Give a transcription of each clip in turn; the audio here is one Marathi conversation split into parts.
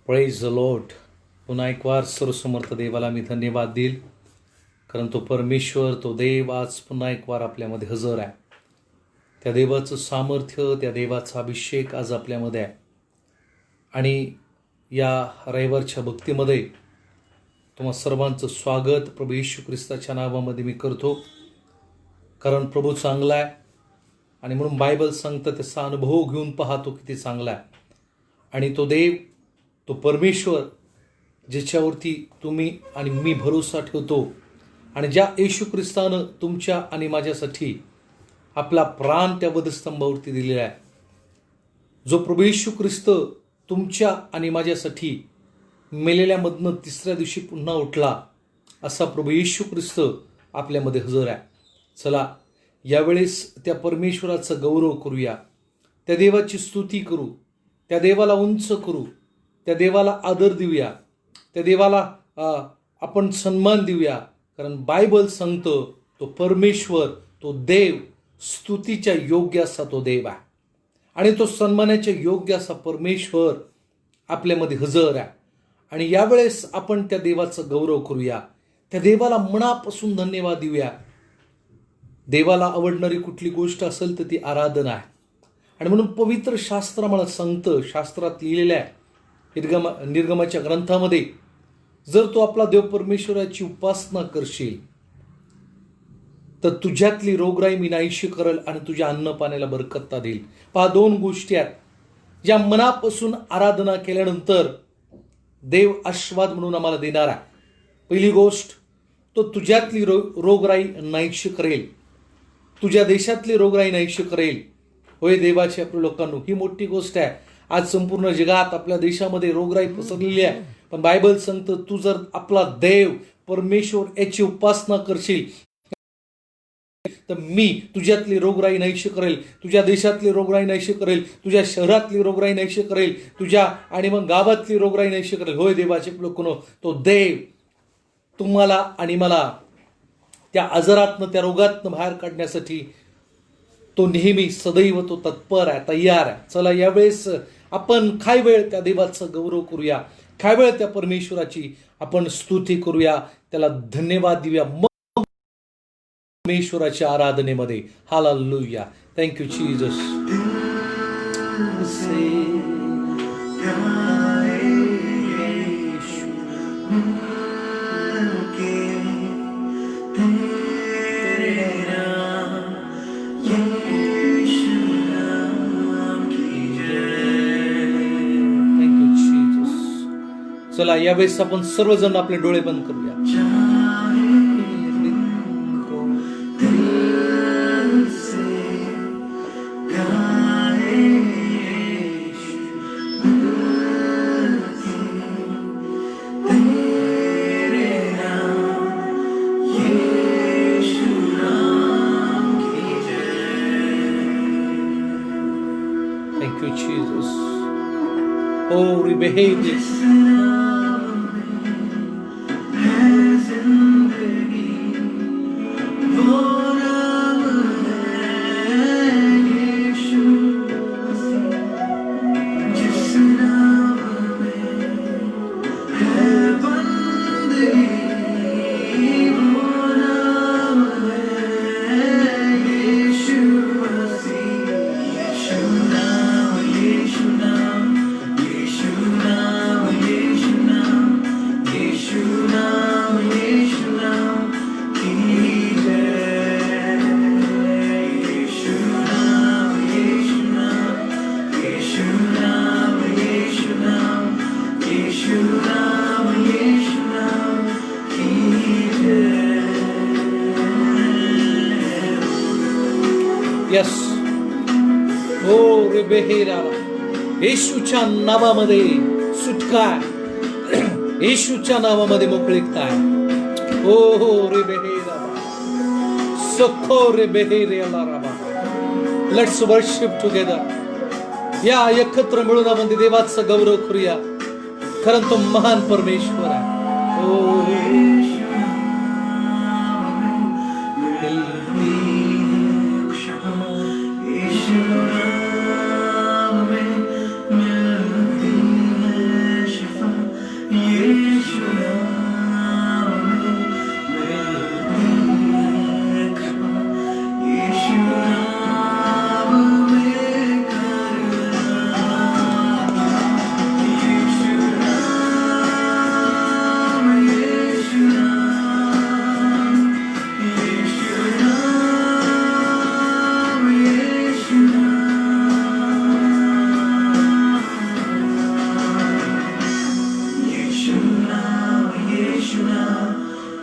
Praise the Lord. पुन्हा एक वार सर्वसमर्थ देवाला मी धन्यवाद देईल, कारण तो परमेश्वर, तो देव आज पुन्हा एक वार आपल्यामध्ये हजर आहे. त्या देवाचं सामर्थ्य, त्या देवाचा अभिषेक आज आपल्यामध्ये आहे. आणि या रविवारच्या भक्तीमध्ये तुम्हा सर्वांचं स्वागत प्रभू येशू ख्रिस्ताच्या नावामध्ये मी करतो. कारण प्रभू चांगला आहे आणि म्हणून बायबल सांगतं त्याचा अनुभव घेऊन पाहतो किती चांगला आहे. आणि तो देव, तो परमेश्वर ज्याच्यावरती तुम्ही आणि मी भरोसा ठेवतो आणि ज्या येशू ख्रिस्तानं तुमच्या आणि माझ्यासाठी आपला प्राण त्या वधस्तंभावरती दिलेला आहे, जो प्रभू येशू ख्रिस्त तुमच्या आणि माझ्यासाठी मेलेल्यामधनं तिसऱ्या दिवशी पुन्हा उठला, असा प्रभू येशू ख्रिस्त आपल्यामध्ये हजर आहे. चला यावेळेस त्या परमेश्वराचा गौरव करूया, त्या देवाची स्तुती करू, त्या देवाला उंच करू, त्या देवाला आदर देऊया, त्या देवाला आपण सन्मान देऊया. कारण बायबल सांगतं तो परमेश्वर, तो देव स्तुतीच्या योग्य असा तो देव आहे आणि तो सन्मानाच्या योग्य असा परमेश्वर आपल्यामध्ये हजर आहे. आणि यावेळेस आपण त्या देवाचा गौरव करूया, त्या देवाला मनापासून धन्यवाद देऊया. देवाला आवडणारी कुठली गोष्ट असेल तर ती आराधना आहे. आणि म्हणून पवित्र शास्त्र मला सांगतं, शास्त्रात लिहिलेलं आहे निर्गमाच्या ग्रंथामध्ये, जर तू आपला देव परमेश्वराची उपासना करशील तर तुझ्यातली रोगराई मी नाहीशी करेल आणि तुझ्या अन्न पाण्याला बरकत्ता देईल. पहा, दोन गोष्टी आहेत ज्या मनापासून आराधना केल्यानंतर देव आशीर्वाद म्हणून आम्हाला देणार आहे. पहिली गोष्ट, तो तुझ्यातली रोगराई नाहीशी करेल, तुझ्या देशातली रोगराई नाहीशी करेल. होय देवाच्या आपल्या लोकांनो, ही मोठी गोष्ट आहे. आज संपूर्ण जगात आपल्या देशामध्ये रोगराई पसरलेली आहे, पण बायबल सांगतं तू जर आपला देव परमेश्वर याची उपासना करशील तर मी तुझ्यातली रोगराई नाहीशी करेल, तुझ्या देशातली रोगराई नाहीशी करेल, तुझ्या शहरातली रोगराई नाहीशी करेल, तुझ्या आणि मग गावातली रोगराई नाहीशी करेल. होय देवाचे लोकांनो, तो देव तुम्हाला आणि मला त्या आजारातनं, त्या रोगातनं बाहेर काढण्यासाठी तो नेहमी सदैव तो तत्पर आहे, तयार आहे. चला यावेळेस आपण काय वेळ त्या देवाचा गौरव करूया, काय वेळ त्या परमेश्वराची आपण स्तुती करूया, त्याला धन्यवाद देऊया मग परमेश्वराच्या आराधनेमध्ये. हालेलुया. Thank you Jesus. चला यावेळेस आपण सर्वजण आपले डोळे बंद करूया. Thank you Jesus. Oh, we behave this. Yes. हो रे बेहेरा, येशूच्या नावामध्ये सुटका, येशूच्या नावामध्ये मोकळीकता आहे. हो हो रे बेहेरा, सखो रे बेहेरे राबा. Let's worship together. या एकत्र मिळून आपण देवाचा गौरव करूया, कारण तो महान परमेश्वर आहे. हो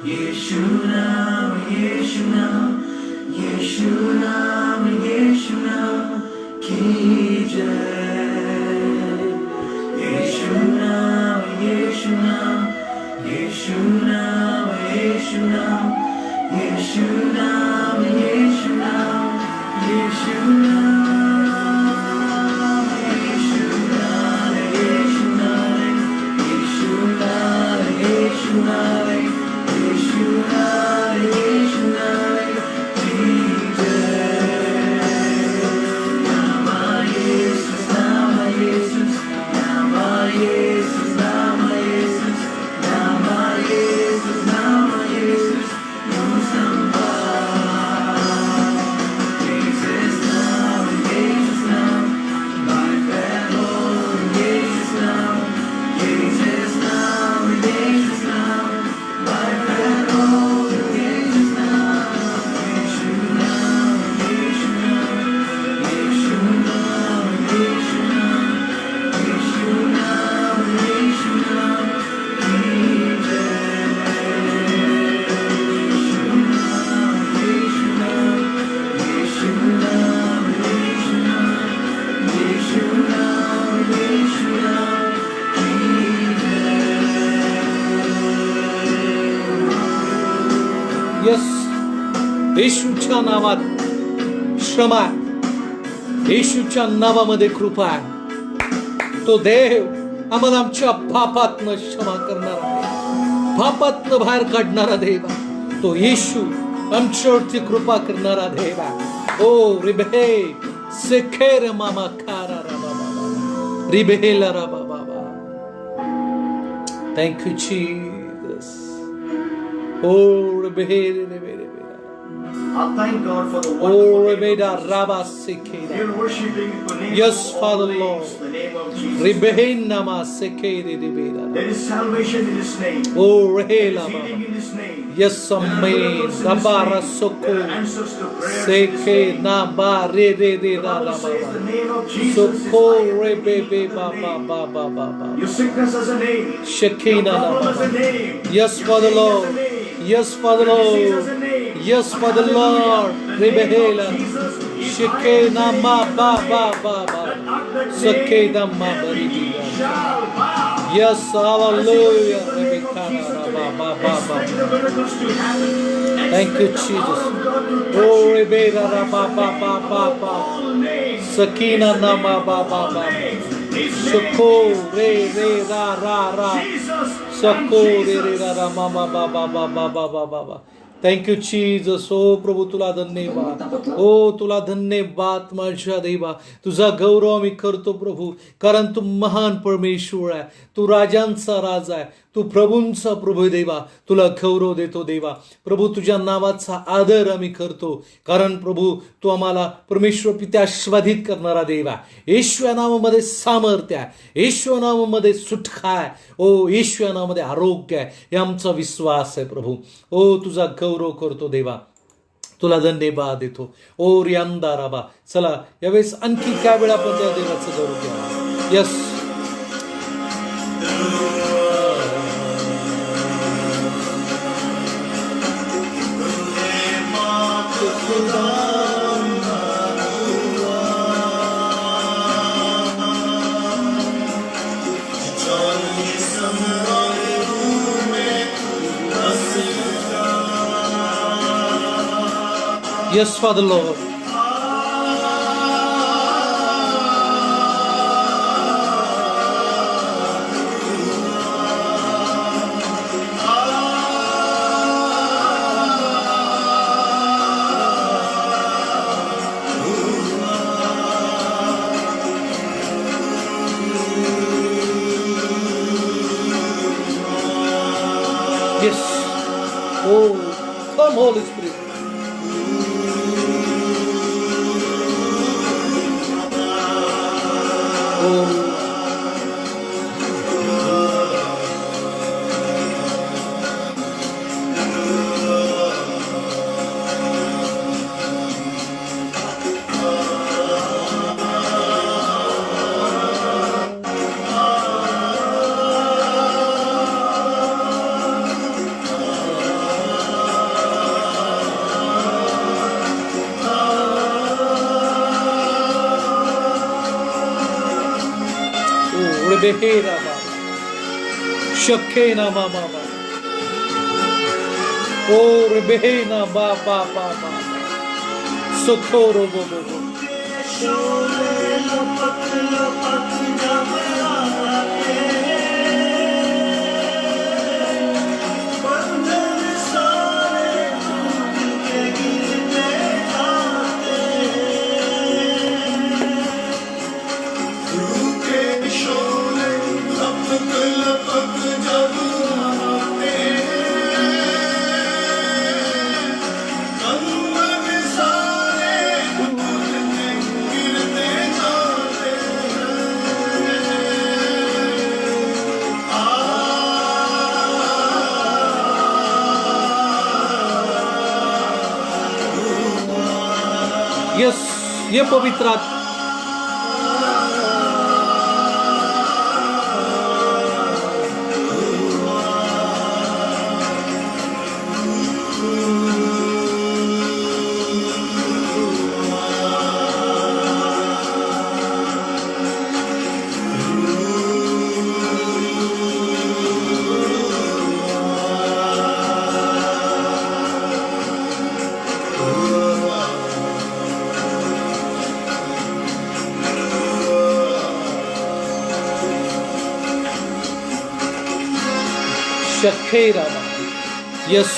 यीशु नाम, यीशु नाम, यीशु नाम, यीशु नाम की जय। यीशु नाम, यीशु नाम, यीशु नाम, यीशु नाम, यीशु नाम, यीशु नाम, यीशु नाम, यीशु नाम, यीशु नाम, यीशु नाम, यीशु नाम, यीशु नाम, यीशु नाम की जय। नाम यीशु, नाम यीशु, नाम यीशु, नाम यीशु, नाम यीशु, नाम यीशु, you somebody. Jesus नाम, Jesus नाम, my fellow, Jesus नाम, Jesus नाम, Jesus नाम, my fellow, Jesus नाम, यीशु नाम, यीशु नाम, यीशु नाम, यीशु नाम, यीशु नाम, यीशु नाम की जय। यीशु नाम, यीशु नाम, यीशु नाम, यीशु नाम, यीशु नाम, यीशु नाम की जय। यस, येशूच्या नावात क्षमा आहे. येशूच्या नावामध्ये कृपा आहे. तो देव आम्हाला आमच्या पापातनं क्षमा करणारा देव, पापातनं बाहेर काढणारा देव आहे. तो येशू आमच्यावरती कृपा करणारा देव आहे. ओ रिबे सेखेर मामा खारा रा बाबा, रिबेला रा बाबा. Thank you Jesus. ओ रिबे रिबे. I thank God for the Oh, wonderful Rebeda name of Rabba Jesus. Sekeda. We are worshiping the name Yes, of all Father names, Lord. the name of Jesus. Rebehena ma Sekeda Rebeda. There is salvation in His name. Oh, There Rehela is healing Baba. in His name. Yes, There are Amen. miracles in His Dabara name. Soko. There are answers to prayers in His Seke name. na ba re re re The ra Bible ra says the Baba. name of Jesus is Soko higher than Rebebe any other Baba name. Baba Baba. Your sickness has a name. Your Shekina na problem has a Baba. name. Yes, Your Father pain has a Lord. name. Yes, Father Your disease has a Lord. name. Yes, Father Hallelujah. Lord. The name Rebehela. of Jesus is higher Shekena than ma any ba other ba name. ba ba. That at that Sakeda name, ma every bari knee diga. shall bow. Yes, hallelujah. As you worship the name of Rebekana Jesus ra today, ba ba ba expect ba. the miracles to happen. Thank you, Expect the Jesus. power of God to touch Oh, you. Rebeda For ra it's ba the ba name ba ba above ba. all names. Sakina It's the na name ma ba above ba all ba. names. His Soko name is re re Jesus. ra ra ra. Jesus and Soko re re ra Jesus. ra ma ma ba ba ba ba ba ba ba ba. Thank you Jesus. ओ प्रभू तुला धन्यवाद. ओ तुला धन्यवाद माझ्या देवा. तुझा गौरव आम्ही करतो प्रभू, कारण तू महान परमेश्वर आहे. तू राजांचा राजा आहे. तू प्रभूंचा प्रभू देवा. तुला गौरव देतो देवा. प्रभू तुझ्या नावाचा आदर आम्ही करतो, कारण प्रभू तू आम्हाला परमेश्वर पित्या आशीर्वादित करणारा देवा. येशू या नावामध्ये सामर्थ्य आहे. येशू या नावामध्ये सुटका आहे. ओ येशू या नावामध्ये आरोग्य आहे. हे आमचा विश्वास आहे प्रभू. ओ तुझा गौरव करतो देवा. तुला धन्यवाद देतो. ओ रियांदा राबा. चला यावेळेस आणखी काय वेळा आपण त्या देवाचं गौरव घ्या. Yes. Yes, Father Lord. Yes. Oh, come Holy Spirit. Oh. Behera बाबा शखे ना मामा बाबा और बेहेना बाबा बाबा सुथोरो बो बो बो शोले लपक लपक जब आते बंधन सारे टूट के गिरते जाते रूठे शोले लपक लपक जब आते बंधन सारे टूट के गिरते जाते यस ये पवित्र आत्मा शखे रामा यस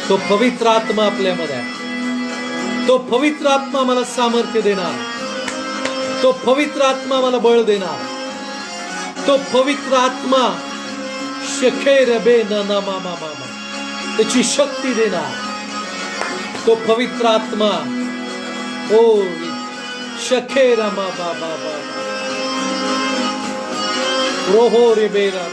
तो पवित्र आत्मा आपल्यामध्ये आहे तो पवित्र आत्मा मला सामर्थ्य देणार तो पवित्र आत्मा मला बळ देणार तो पवित्र आत्मा शखे रबे न मामा मामा त्याची शक्ती देणार तो पवित्र आत्मा ओ शखे रमा बाबा बाबा रोहो रे बेरा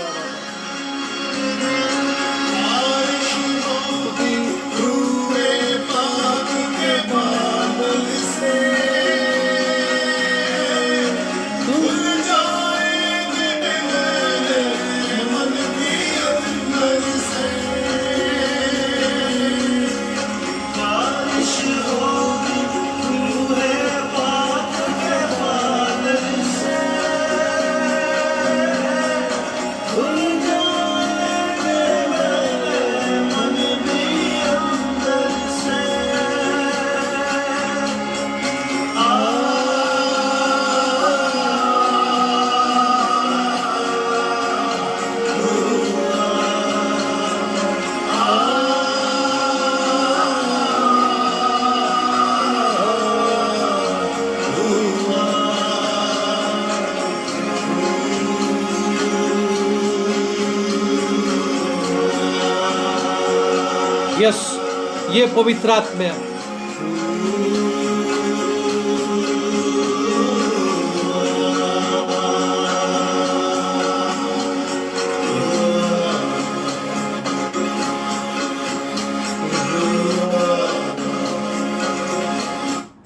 यस ये पवित्र आत्मा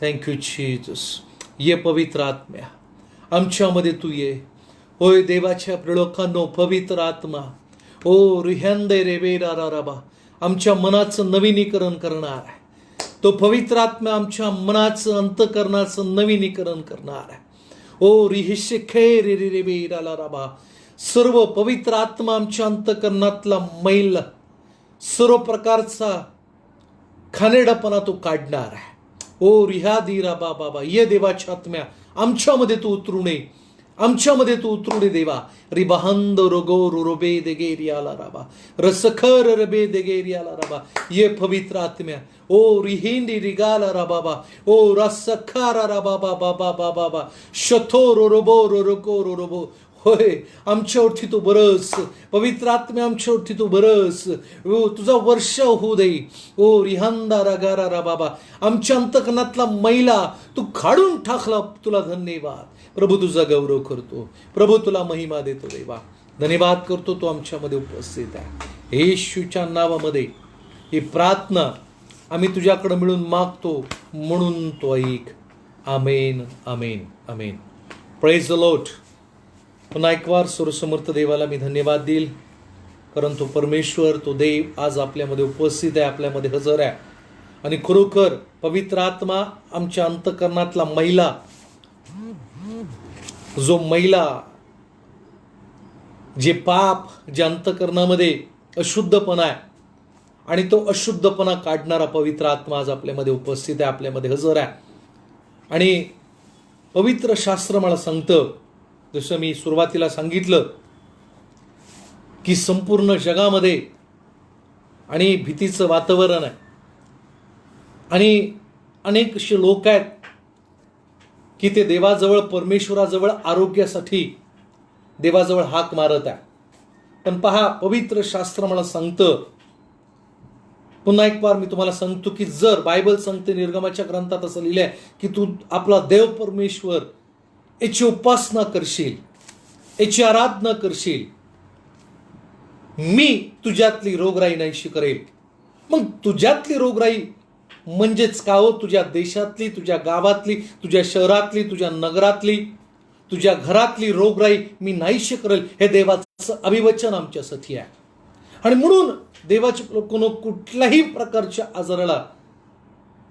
थँक यू जीसस ये पवित्र आत्म्या आमच्यामध्ये तू ये होय देवाच्या प्रिलोकांनो पवित्र आत्मा ओ रिहंदे रेवेरा राबा आमच्या मनाचं नवीनीकरण करणार आहे तो पवित्र आत्मा आमच्या मनाचं अंतकरणाचं नवीनीकरण करणार आहे ओ रिहिशे खे रे रे रे बेराला राबा सर्व पवित्र आत्मा आमच्या अंतकरणातला मैल सर्व प्रकारचा खानेडापणा तो काढणार आहे ओ रिहादी राबा बाबा ये देवाच्या आत्म्या आमच्यामध्ये तू उतरू नये आमच्यामध्ये तू उतरू दे देवा रिबाहंद रोगो रोबे देगेरियाला राबा रसखर रबे देगेरियाला राबा ये पवित्र आत्म्या ओ रिहिंदी रिगाला राबाबा ओ रसखारा राबा बाबा बाबा बाबा शथो रोबो रोको रोबो होय आमच्यावरती तू बरस पवित्र आत्म्या आमच्यावरती तू बरस ओ तुझा वर्ष होऊ दे ओ रिहांदा रागारा रा बाबा आमच्या अंतकरणातला मैला तू काढून टाकला तुला धन्यवाद प्रभू तुझा गौरव करतो प्रभू तुला महिमा देतो देवा धन्यवाद करतो तो आमच्यामध्ये उपस्थित आहे येशूच्या नावामध्ये ही प्रार्थना आम्ही तुझ्याकडे मिळून मागतो म्हणून तो ऐक आमेन आमेन आमेन प्रेज द लॉर्ड पुन्हा एक वार सर्वसमर्थ देवाला मी धन्यवाद देईल कारण तो परमेश्वर तो देव आज आपल्यामध्ये उपस्थित आहे आपल्यामध्ये हजर आहे आणि खरोखर पवित्र आत्मा आमच्या अंतकरणातला मैला जो मैला जे पाप, जे अंतःकरणामध्ये अशुद्धपणा आहे आणि तो अशुद्धपणा काढणारा पवित्र आत्मा आज आपल्यामध्ये उपस्थित आहे, आपल्यामध्ये हजर आहे. आणि पवित्र शास्त्र मला सांगतं, जसं मी सुरुवातीला सांगितलं, की संपूर्ण जगामध्ये आणि भीतीचं वातावरण आहे आणि अनेक असे लोक आहेत की ते देवाजवळ, परमेश्वराजवळ आरोग्यासाठी देवाजवळ हाक मारत आहे. पण पहा, पवित्र शास्त्र मला सांगतं, पुन्हा एक बार मी तुम्हाला सांगतो, की जर बायबल सांगते, निर्गमाच्या ग्रंथात असं लिहिलंय की तू आपला देव परमेश्वर याची उपासना करशील, याची आराधना करशील, मी तुझ्यातली रोगराई नाहीशी करेल. मग तुझ्यातली रोगराई म्हणजेच का हो? तुझ्या देशातली, तुझ्या गावातली, तुझ्या शहरातली, तुझ्या नगरातली, तुझ्या घरातली रोगराई मी नाहीशी करेल, हे देवाचं अभिवचन आमच्यासाठी आहे. आणि म्हणून देवाच्या लोकांनो, कुठल्याही प्रकारच्या आजाराला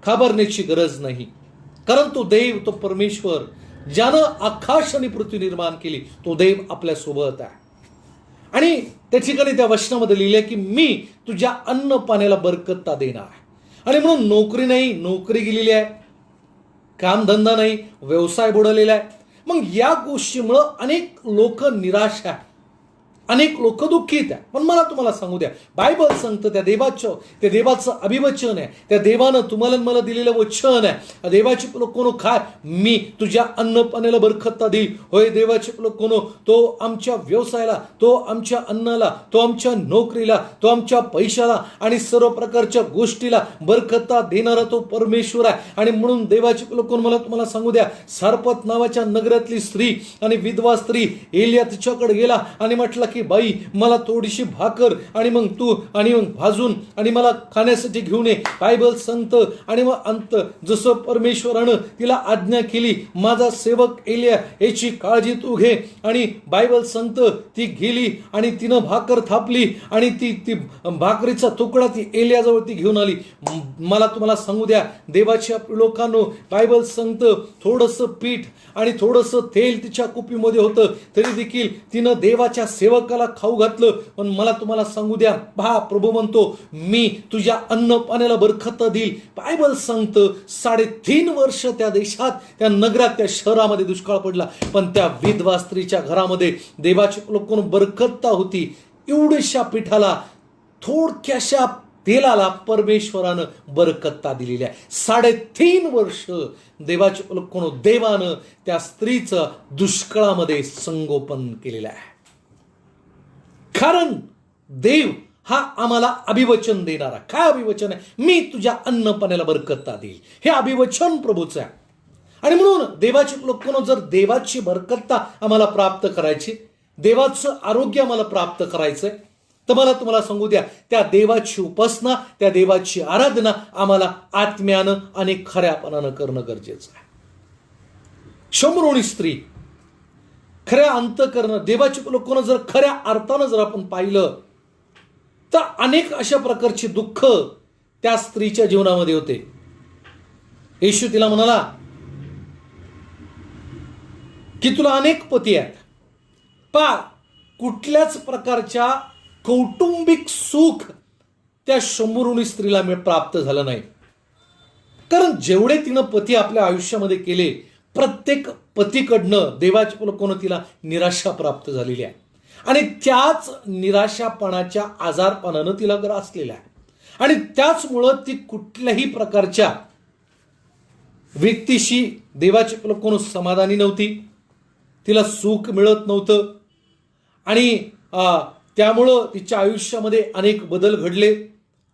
घाबरण्याची गरज नाही, कारण तो देव, तो परमेश्वर ज्यानं आकाश आणि पृथ्वी निर्माण केली, तो देव आपल्या सोबत आहे. आणि त्या ठिकाणी त्या वचनामध्ये लिहिले की मी तुझ्या अन्न पाण्याला बरकतता देणार आहे. आणि म्हणून नोकरी नाही, नोकरी गेलेली आहे, कामधंदा नाही, व्यवसाय बुडलेला आहे. मग या गोष्टीमुळं अनेक लोक निराश आहे, अनेक लोक दुःखीत आहे. पण मला तुम्हाला सांगू द्या, बायबल सांगतं, त्या देवाचं अभिवचन आहे, त्या देवानं तुम्हाला मला दिलेलं वचन आहे. देवाची लोकोनो, काय मी तुझ्या अन्न पाण्याला बरकतता देईल. होय, देवाचे लोकोनो, तो आमच्या व्यवसायाला, तो आमच्या अन्नाला, तो आमच्या नोकरीला, तो आमच्या पैशाला आणि सर्व प्रकारच्या गोष्टीला बरकतता देणारा तो परमेश्वर आहे. आणि म्हणून देवाचे लोकोनो, मला तुम्हाला सांगू द्या, सारपत नावाच्या नगरातली स्त्री आणि विधवा स्त्री एलिया तिच्याकडे गेला आणि म्हटलं की बाई, मला थोडीशी भाकर आणि मग तू आणि मग भाजून आणि मला खाण्यासाठी घेऊन ये. बायबल सांगतं, आणि मग अंत जसं परमेश्वरानं तिला आज्ञा केली, माझा सेवक एलिया याची काळजी तू घे. आणि बायबल सांगतं, ती गेली आणि तिनं भाकर थापली आणि ती भाकरीचा तुकडा ती एलियाजवळ ती घेऊन आली. मला तुम्हाला सांगू द्या, देवाच्या लोकांनो, बायबल सांगतं, थोडंसं पीठ आणि थोडंसं तेल तिच्या कुपीमध्ये होतं, तरी देखील तिनं देवाच्या सेवकाला खाऊ घातलं. पण मला तुम्हाला सांगू द्या, पहा, प्रभू म्हणतो, मी तुझ्या अन्न पाण्याला बरकत देईल. बायबल सांगतं, 3.5 वर्ष त्या देशात, त्या नगरात, त्या शहरामध्ये दुष्काळ पडला. पण त्या विधवा स्त्रीच्या घरामध्ये देवाच्या लोकांना बरकतता होती. एवढ्याशा पिठाला, थोडक्याशा तेलाला परमेश्वरानं बरकतता दिलेली आहे. 3.5 वर्ष देवाच्या लोकांनो, देवानं त्या स्त्रीचं दुष्काळामध्ये संगोपन केलेलं आहे. कारण देव हा आम्हाला अभिवचन देणारा. काय अभिवचन आहे? मी तुझ्या अन्न पाण्याला बरकतता देईल. हे अभिवचन प्रभूचं आहे. आणि म्हणून देवाचे लोकांनो, जर देवाची बरकतता आम्हाला प्राप्त करायची, देवाचं आरोग्य आम्हाला प्राप्त करायचंय, तर मला तुम्हाला सांगू द्या, त्या देवाची उपासना, त्या देवाची आराधना आम्हाला आत्म्यानं आणि खऱ्यापणानं करणं गरजेचं आहे. शमरोणी स्त्री खऱ्या अंतःकरण, देवाच्या लोकांना जर खऱ्या अर्थानं जर आपण पाहिलं, तर अनेक अशा प्रकारचे दुःख त्या स्त्रीच्या जीवनामध्ये होते. येशू तिला म्हणाला की तुला अनेक पती आहेत, कुठल्याच प्रकारच्या कौटुंबिक सुख त्या शंभरुणी स्त्रीला प्राप्त झालं नाही. कारण जेवढे तिनं पती आपल्या आयुष्यामध्ये केले, प्रत्येक पतीकडनं देवाच्या लोकांना तिला निराशा प्राप्त झालेली आहे. आणि त्याच निराशापणाच्या आजारपणानं तिला ग्रासलेला आहे. आणि त्याचमुळं ती कुठल्याही प्रकारच्या व्यक्तीशी देवाच्या लोकांना समाधानी नव्हती, तिला सुख मिळत नव्हतं. आणि त्यामुळं तिच्या आयुष्यामध्ये अनेक बदल घडले,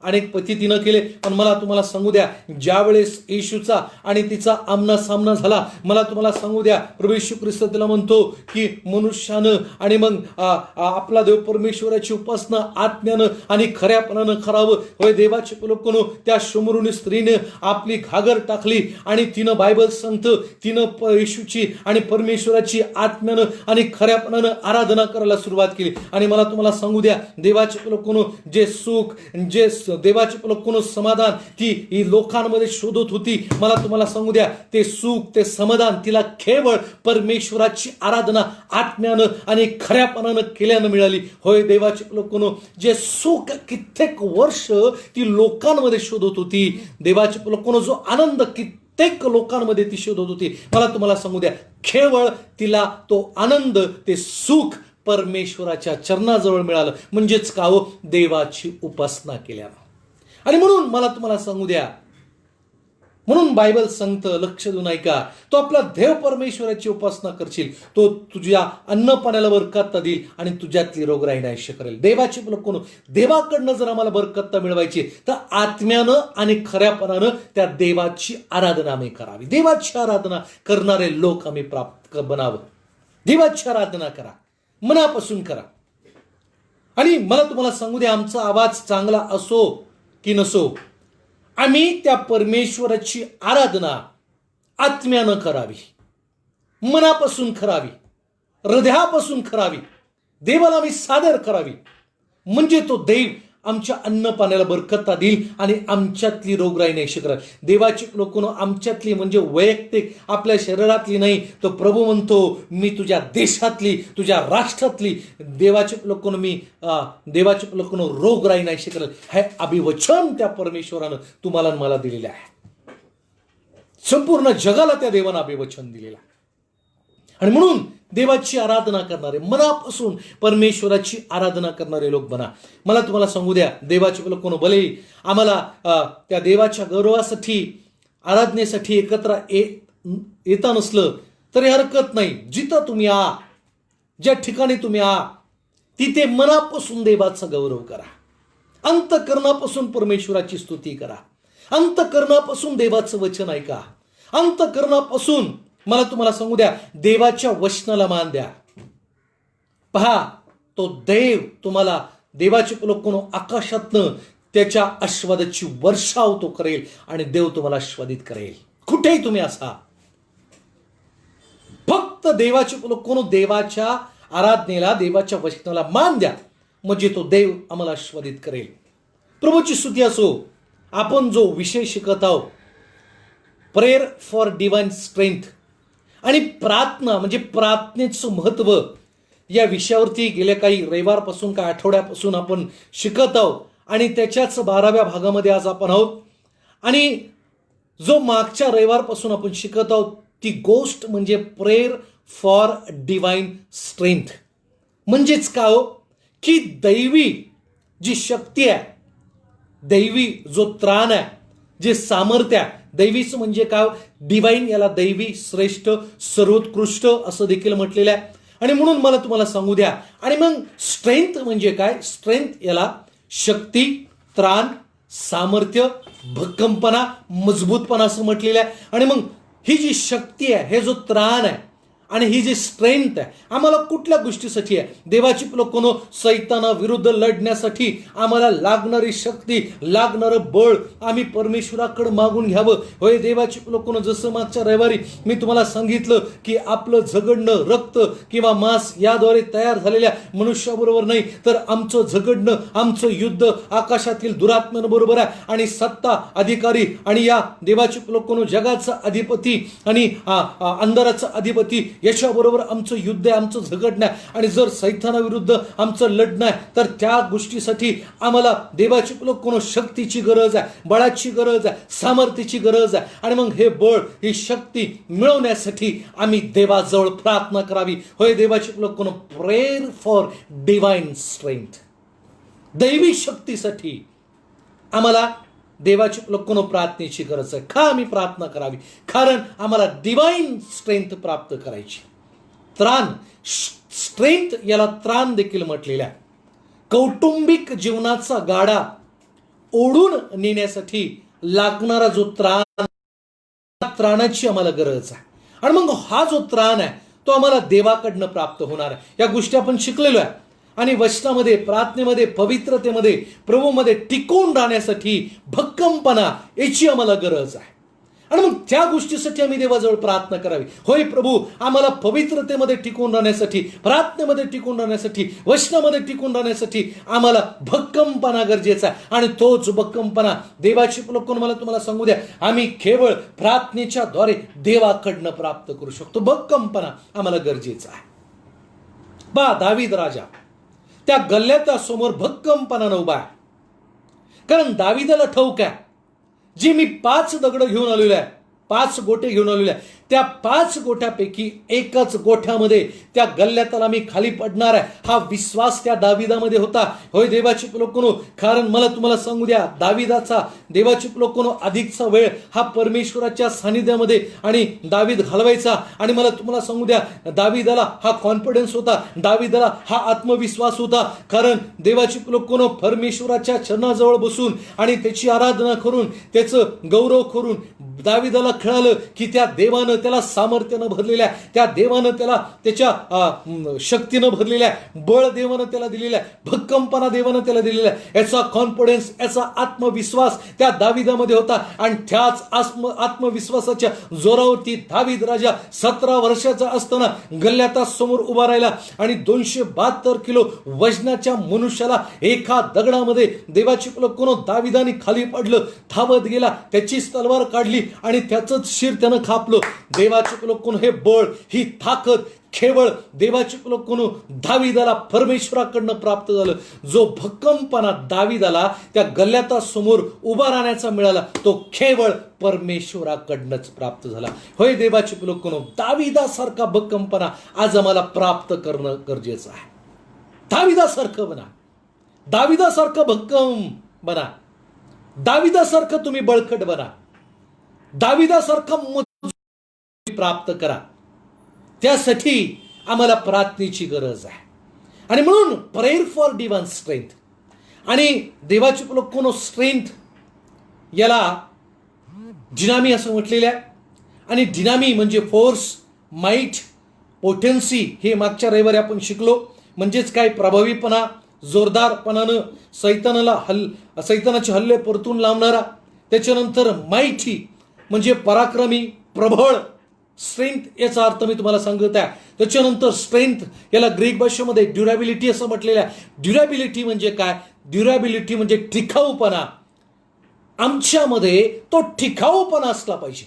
अनेक पती तिनं केले. पण मला तुम्हाला सांगू द्या, ज्या वेळेस येशूचा आणि तिचा आमना सामना झाला, मला तुम्हाला सांगू द्या, प्रभू येशू ख्रिस्त तिला म्हणतो की मनुष्यानं आणि मग आपला देव परमेश्वराची उपासना आत्म्यानं आणि खऱ्यापणानं करावं. होय, देवाचे लोकांनो, त्या शमरुणी स्त्रीनं आपली घागर टाकली आणि तिनं, बायबल सांगतं, तिनं येशूची आणि परमेश्वराची आत्म्यानं आणि खऱ्यापणानं आराधना करायला सुरुवात केली. आणि मला तुम्हाला सांगू द्या, देवाचे लोकांनो, जे सुख, जे देवाची कोण समाधान ती ही लोकांमध्ये शोधत होती, मला तुम्हाला सांगू द्या, ते सुख, ते समाधान तिला केवळ परमेश्वराची आराधना आत्म्यानं आणि खऱ्यापणानं केल्यानं मिळाली. होय देवाची कोण जे सुख कित्येक वर्ष ती लोकांमध्ये शोधत होती, देवाची कोण जो आनंद कित्येक लोकांमध्ये ती शोधत होती, मला तुम्हाला सांगू द्या, केवळ तिला तो आनंद, ते सुख परमेश्वराच्या चरणाजवळ मिळालं. म्हणजेच का हो, देवाची उपासना केल्यानं. आणि म्हणून मला तुम्हाला सांगू द्या, म्हणून बायबल सांगतं, लक्ष देऊन ऐका, तो आपला देव परमेश्वराची उपासना करशील, तो तुझ्या अन्न पाण्याला बरकत्ता देईल आणि तुझ्यातली रोगराई नाहीशी करेल. देवाची कोण देवाकडनं जर आम्हाला बरकत्ता मिळवायची तर आत्म्यानं आणि खऱ्यापणानं त्या देवाची आराधना आम्ही करावी. देवाची आराधना करणारे लोक आम्ही प्राप्त बनावं. देवाची आराधना करा, मनापासून करा. आणि मला तुम्हाला सांगू द्या, आमचा आवाज चांगला असो की नसो, आम्ही त्या परमेश्वराची आराधना आत्म्यानं करावी, मनापासून करावी, हृदयापासून करावी, देवाला आम्ही सादर करावी. म्हणजे तो देव आमच्या अन्न पाण्याला बरकत्ता देईल आणि आमच्यातली रोगराई नाही करेल. देवाची लोक आमच्यातली म्हणजे वैयक्तिक आपल्या शरीरातली नाही, तो प्रभू म्हणतो, मी तुझ्या देशातली, तुझ्या राष्ट्रातली देवाचे लोक देवाचे लोक रोगराई नाही करेल. हे अभिवचन त्या परमेश्वरानं तुम्हाला मला दिलेलं आहे. संपूर्ण जगाला त्या देवानं अभिवचन दिलेलं आहे. आणि म्हणून देवाची आराधना करणारे, मनापासून परमेश्वराची आराधना करणारे लोक बना. मला तुम्हाला सांगू द्या, देवाचे लोक भले आम्हाला त्या देवाच्या गौरवासाठी, आराधनेसाठी एकत्र येता नसलं तरी हरकत नाही. जिथं तुम्ही आ, ज्या ठिकाणी तुम्ही आ, तिथे मनापासून देवाचा गौरव करा. अंतःकरणापासून परमेश्वराची स्तुती करा. अंतःकरणापासून देवाचं वचन ऐका. अंतःकरणापासून मला तुम्हाला सांगू द्या, देवाच्या वचनाला मान द्या. पहा, तो देव तुम्हाला, देवाचे लोक आकाशातनं त्याच्या आशीर्वादाची वर्षाव तो करेल आणि देव तुम्हाला आशीर्वादित करेल. कुठेही तुम्ही असा, फक्त देवाचे लोक देवाच्या आराधनेला, देवाच्या वचनाला मान द्या, म्हणजे तो देव आम्हाला आशीर्वादित करेल. प्रभूची स्तुती असो. आपण जो विषय शिकत आहोत, प्रेयर फॉर डिवाइन स्ट्रेंथ आणि प्रार्थना म्हणजे प्रार्थनेचं महत्व, या विषयावरती गेल्या काही रविवारपासून, काही आठवड्यापासून आपण शिकत आहोत आणि त्याच्याच 12व्या भागामध्ये आज आपण आहोत. आणि जो मागच्या रविवारपासून आपण शिकत आहोत ती गोष्ट म्हणजे प्रेयर फॉर डिवाइन स्ट्रेंथ. म्हणजेच काय हो, की दैवी जी शक्ती आहे, दैवी जो त्राण आहे, जे सामर्थ्य आहे, दैवीचं म्हणजे काय, डिवाइन, याला दैवी, श्रेष्ठ, सर्वोत्कृष्ट असं देखील म्हटलेलं आहे. आणि म्हणून मला तुम्हाला सांगू द्या, आणि मग स्ट्रेंथ म्हणजे काय, स्ट्रेंथ याला शक्ती, त्राण, सामर्थ्य, भक्कमपणा, मजबूतपणा असं म्हटलेलं आहे. आणि मग ही जी शक्ती आहे, हे जो त्राण आहे आणि ही जी स्ट्रेंथ आहे, आम्हाला कुठल्या गोष्टीसाठी आहे, देवाची लोक सैताना विरुद्ध लढण्यासाठी आम्हाला लागणारी शक्ती, लागणारं बळ आम्ही परमेश्वराकडे मागून घ्यावं. होय देवाची लोक, जसं मागच्या रविवारी मी तुम्हाला सांगितलं की आपलं झगडणं रक्त किंवा मांस याद्वारे तयार झालेल्या मनुष्याबरोबर नाही, तर आमचं झगडणं, आमचं युद्ध आकाशातील दुरात्म्यांबरोबर आहे आणि सत्ता, अधिकारी आणि या देवाची लोक जगाचा अधिपती आणि अंधाराचा अधिपती याच्याबरोबर आमचं युद्ध आहे, आमचं झगडणं आहे. आणि जर सैतानाविरुद्ध आमचं लढणं आहे, तर त्या गोष्टीसाठी आम्हाला देवाची लोक शक्तीची गरज आहे, बळाची गरज आहे, सामर्थ्याची गरज आहे. आणि मग हे बळ, ही शक्ती मिळवण्यासाठी आम्ही देवाजवळ प्रार्थना करावी. होय देवाची लोक, प्रेयर फॉर डिवाइन स्ट्रेंथ, दैवी शक्तीसाठी आम्हाला देवाची लोक प्रार्थनेची गरज आहे. का आम्ही प्रार्थना करावी, कारण आम्हाला डिवाइन स्ट्रेंथ प्राप्त करायची. त्राण, स्ट्रेंथ याला त्राण देखील म्हटलेलं आहे. कौटुंबिक जीवनाचा गाडा ओढून नेण्यासाठी लागणारा जो त्राण, त्राणाची आम्हाला गरज आहे. आणि मग हा जो त्राण आहे तो आम्हाला देवाकडनं प्राप्त होणार आहे. या गोष्टी आपण शिकलेलो आहे. आणि वचनामध्ये, प्रार्थनेमध्ये, पवित्रतेमध्ये, प्रभूमध्ये टिकून राहण्यासाठी भक्कमपणा याची आम्हाला गरज आहे. आणि मग त्या गोष्टीसाठी आम्ही देवाजवळ प्रार्थना करावी. होय प्रभू, आम्हाला पवित्रतेमध्ये टिकून राहण्यासाठी, प्रार्थनेमध्ये टिकून राहण्यासाठी, वचनामध्ये टिकून राहण्यासाठी आम्हाला भक्कमपणा गरजेचा आहे. आणि तोच भक्कमपणा देवाची लोकांना मला तुम्हाला सांगू द्या, आम्ही केवळ प्रार्थनेच्या द्वारे देवाकडनं प्राप्त करू शकतो. भक्कमपणा आम्हाला गरजेचा आहे. दावीद राजा त्या गल्ल्याच्या समोर भक्कमपणानं उभा आहे. कारण दावीदाला ठाऊक आहे, जी मी 5 दगड घेऊन आलेलो आहे, 5 गोटे घेऊन आलेले आहे, त्या 5 गोट्यापैकी एकच गोठ्यामध्ये त्या गल्ल्यातला मी खाली पडणार आहे. हा विश्वास त्या दाविदामध्ये होता. होय देवाची लोकांनो, कारण मला तुम्हाला सांगू द्या, दाविदाचा देवाची लोकांनो अधिकचा वेळ हा परमेश्वराच्या सानिध्यामध्ये आणि दावीद घालवायचा. आणि मला तुम्हाला सांगू द्या, दाविदाला हा कॉन्फिडन्स होता, दाविदाला हा आत्मविश्वास होता. कारण देवाची लोकांनो, परमेश्वराच्या चरणाजवळ बसून आणि त्याची आराधना करून, त्याचं गौरव करून दाविदाला कळालं की त्या देवानं त्याला सामर्थ्यानं भरलेल्या आहे, त्या देवानं त्याला त्याच्या शक्तीनं भरलेल्या आहे, बळ देवानं त्याला दिलेला आहे, भक्कमपणा देवानं त्याला दिलेला आहे. याचा कॉन्फिडन्स, याचा आत्मविश्वास त्या दाविदामध्ये होता. आणि त्याच आत्मविश्वासाच्या जोरावरती दावीद राजा 17 वर्षाचा असताना गल्ल्याता समोर उभा राहिला आणि 272 किलो वजनाच्या मनुष्याला एका दगडामध्ये देवाची कोण दाविदाने खाली पडलं, धावत गेला, त्याची तलवार काढली आणि त्याचंच शिर त्यानं कापलं. देवाचे लोक हे बळ, ही ताकद केवळ देवाचे लोक दाविदाला परमेश्वराकडनं प्राप्त झालं. जो भक्कमपणा दाविदाला त्या गल्ल्याता समोर उभा राहण्याचा मिळाला, तो केवळ परमेश्वराकडनंच प्राप्त झाला. होय देवाचे लोक, दाविदासारखा भक्कमपणा आज आम्हाला प्राप्त करणं गरजेचं आहे. दाविदासारखं बना, दाविदासारखं भक्कम बना, दाविदासारखं तुम्ही बळकट बना, दाविदासारखं प्राप्त करा. त्यासाठी आम्हाला प्रार्थनेची गरज आहे. आणि म्हणून प्रेयर फॉर डिवाइन स्ट्रेंथ. आणि देवाची लोक स्ट्रेंथ याला डिनामी असं म्हटलेलं आहे. आणि डिनामी म्हणजे फोर्स, माइट, पोटेन्सी. हे मागच्या रविवारी आपण शिकलो. म्हणजेच काय, प्रभावीपणा, जोरदारपणानं सैतानाचे हल्ले परतून लावणारा. त्याच्यानंतर माइटी म्हणजे पराक्रमी, प्रबळ. स्ट्रेंथ याचा अर्थ मी तुम्हाला सांगत आहे. त्याच्यानंतर स्ट्रेंथ याला ग्रीक भाषेमध्ये ड्युरॅबिलिटी असं म्हटलेलं आहे. ड्युरॅबिलिटी म्हणजे काय? ड्युरॅबिलिटी म्हणजे टिकाऊपणा. आमच्यामध्ये तो टिकाऊपणा असला पाहिजे.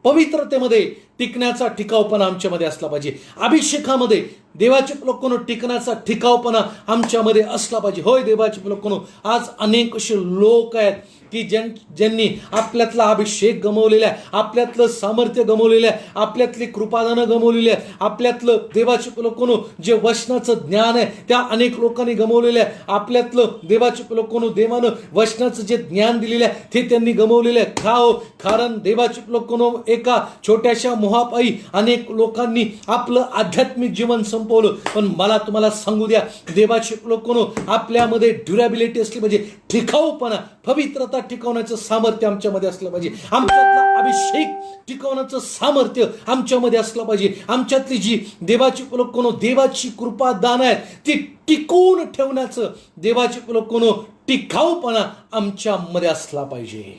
पवित्रतेमध्ये टिकण्याचा टिकाऊपणा आमच्यामध्ये असला पाहिजे. अभिषेकामध्ये देवाचे लोकांनो टिकण्याचा टिकाऊपणा आमच्यामध्ये असला पाहिजे. होय देवाचे लोकांनो, आज अनेक असे लोक आहेत की ज्यांनी आपल्यातला अभिषेक गमावलेला आहे, आपल्यातलं सामर्थ्य गमावलेलं आहे, आपल्यातली कृपादानं गमावलेली आहे, आपल्यातलं देवाचे लोकांनो जे वचनाचं ज्ञान आहे त्या अनेक लोकांनी गमावलेलं आहे. आपल्यातलं देवाचे लोकांनो देवानं वचनाचं जे ज्ञान दिलेलं आहे ते त्यांनी गमावलेलं आहे. का हो? कारण देवाचे लोकांनो एका छोट्याशा मोहापायी अनेक लोकांनी आपलं आध्यात्मिक जीवन संपवलं. पण मला तुम्हाला सांगू द्या, देवाचे लोकांनो आपल्यामध्ये ड्युरॅबिलिटी असली पाहिजे, टिकाऊपणा, पवित्रता टिकवण्याचं सामर्थ्य आमच्यामध्ये असलं पाहिजे. आमच्यातला अभिषेक टिकवण्याचं सामर्थ्य आमच्यामध्ये असलं पाहिजे. आमच्यातली जी देवाची लोकांनो देवाची कृपा दान आहेत ती टिकवून ठेवण्याचं देवाची लोकांनो टिकाऊपणा आमच्यामध्ये असला पाहिजे.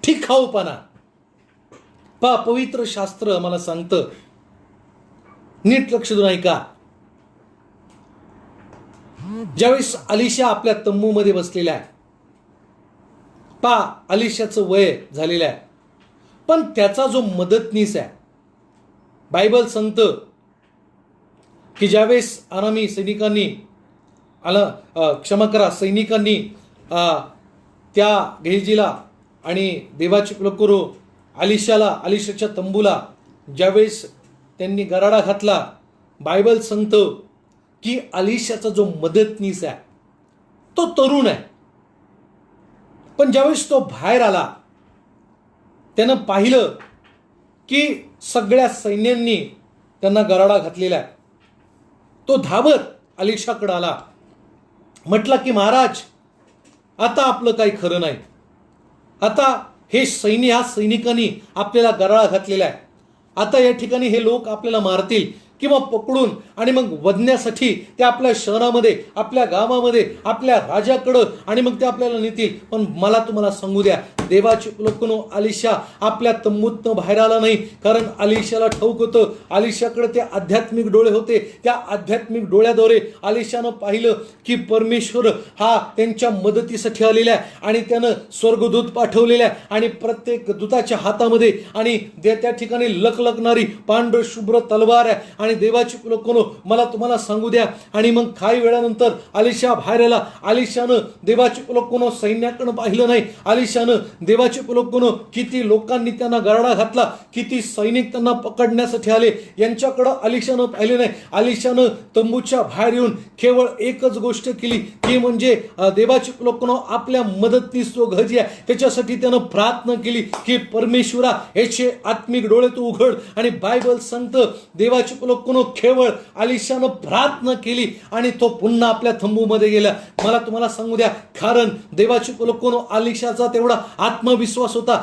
टिकाऊपणा. पवित्र शास्त्र मला सांगतं, नीट लक्ष देऊन ऐका. ज्यावेळेस अलिशा आपल्या तंबूमध्ये बसलेल्या आहे, अलिशाचं वय झालेलं आहे, पण त्याचा जो मदतनीस आहे, बायबल सांगतं की ज्यावेळेस आरामी सैनिकांनी सैनिकांनी त्या गेहजीला आणि देवाची लोकरो अलिशाच्या तंबूला ज्यावेळेस त्यांनी गराडा घातला, बायबल सांगतं की अलिशाचा जो मदतनीस आहे तो तरुण आहे. पण ज्यावेळेस तो बाहेर आला, त्यानं पाहिलं की सगळ्या सैन्यांनी त्यांना गराडा घातलेला आहे. तो धावत अलिशाकडे आला, म्हटला की महाराज, आता आपलं काही खरं नाही. आता हे सैनिकांनी आपल्याला गराडा घातलेला आहे. आता या ठिकाणी हे लोक आपल्याला मारतील किंवा पकडून आणि मग वधण्यासाठी ते आपल्या शहरामध्ये, आपल्या गावामध्ये, आपल्या राजाकडं आणि मग ते आपल्याला नेतील. पण मला तुम्हाला सांगू द्या, देवाचे लोकांनो, अलिशा आपल्या तंबूतनं बाहेर आला नाही, कारण अलिशाला ठाऊक होतं, अलिशाकडे ते आध्यात्मिक डोळे होते. त्या आध्यात्मिक डोळ्याद्वारे अलिशानं पाहिलं की परमेश्वर हा त्यांच्या मदतीसाठी आलेला आहे आणि त्यानं स्वर्गदूत पाठवलेला आहे आणि प्रत्येक दूताच्या हातामध्ये आणि त्या ठिकाणी लखलखणारी पांढर शुभ्र तलवार आहे. आणि देवाची लोकांनो, मला तुम्हाला सांगू द्या, आणि मग काही वेळानंतर अलिशा बाहेर आला. अलिशानं देवाची लोकांनो सैन्याकडे पाहिलं नाही. अलिशानं देवाची लोकांनो, किती लोकांनी त्यांना गरडा घातला, किती सैनिक त्यांना पकडण्यासाठी आले, यांच्याकडं अलिशानं पाहिले नाही. अलिशानं तंबूच्या बाहेर येऊन केवळ एकच गोष्ट केली, ती म्हणजे देवाची लोकांनो आपल्या मदतनीस जो घरी आहे त्याच्यासाठी त्यानं प्रार्थना केली की परमेश्वरा, याचे आत्मिक डोळे तू उघड. आणि बायबल सांगतं देवाची लोकांनो, केवळ अलिशानं प्रार्थना केली आणि तो पुन्हा आपल्या तंबूमध्ये गेला. मला तुम्हाला सांगू द्या, कारण देवाची लोकांनो अलिशाचा तेवढा आत्मविश्वास होता,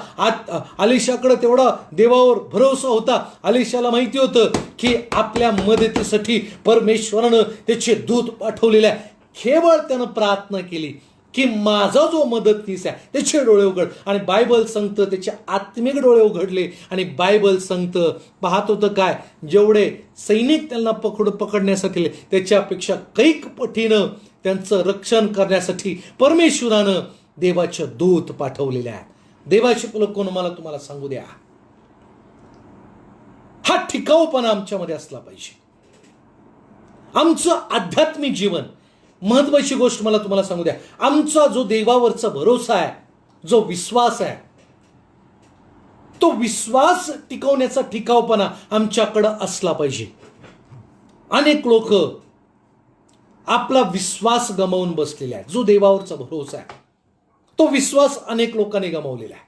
अलिशाकडे तेवढा देवावर भरोसा होता. अलिशाला माहिती होतं की आपल्या मदतीसाठी परमेश्वरानं त्याचे दूत पाठवलेले आहे. केवळ त्यानं प्रार्थना केली की माझा जो मदतनीस आहे त्याचे डोळे उघड. आणि बायबल सांगतं त्याचे आत्मिक डोळे उघडले. आणि बायबल सांगतं पाहत होतं काय, जेवढे सैनिक त्यांना पकडण्यासाठी त्याच्यापेक्षा कैक पटीनं त्यांचं रक्षण करण्यासाठी परमेश्वरानं देवाचे दूत पाठवलेले आहे. देवाचे लोकांनो, मला तुम्हाला सांगू द्या, हा टिकाऊपणा आमच्यामध्ये असला पाहिजे. आमचं आध्यात्मिक जीवन, महत्वाची गोष्ट मला तुम्हाला सांगू द्या, आमचा जो देवावरचा भरोसा आहे, जो विश्वास आहे, तो विश्वास टिकवण्याचा टिकाऊपणा आमच्याकडं असला पाहिजे. अनेक लोक आपला विश्वास गमावून बसलेले आहेत. जो देवावरचा भरोसा आहे तो विश्वास अनेक लोकांनी गमावलेला आहे.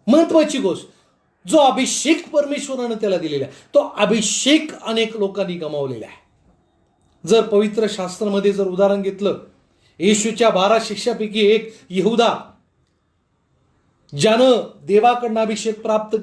महत्वाची गोष्ट, जो अभिषेक परमेश्वरानं त्याला दिलेला आहे तो अभिषेक अनेक लोकांनी गमावलेला आहे. जर पवित्र शास्त्रामध्ये जर उदाहरण घेतलं, येशूच्या 12 शिष्यापैकी एक यहुदा, ज्यानं देवाकडनं अभिषेक प्राप्त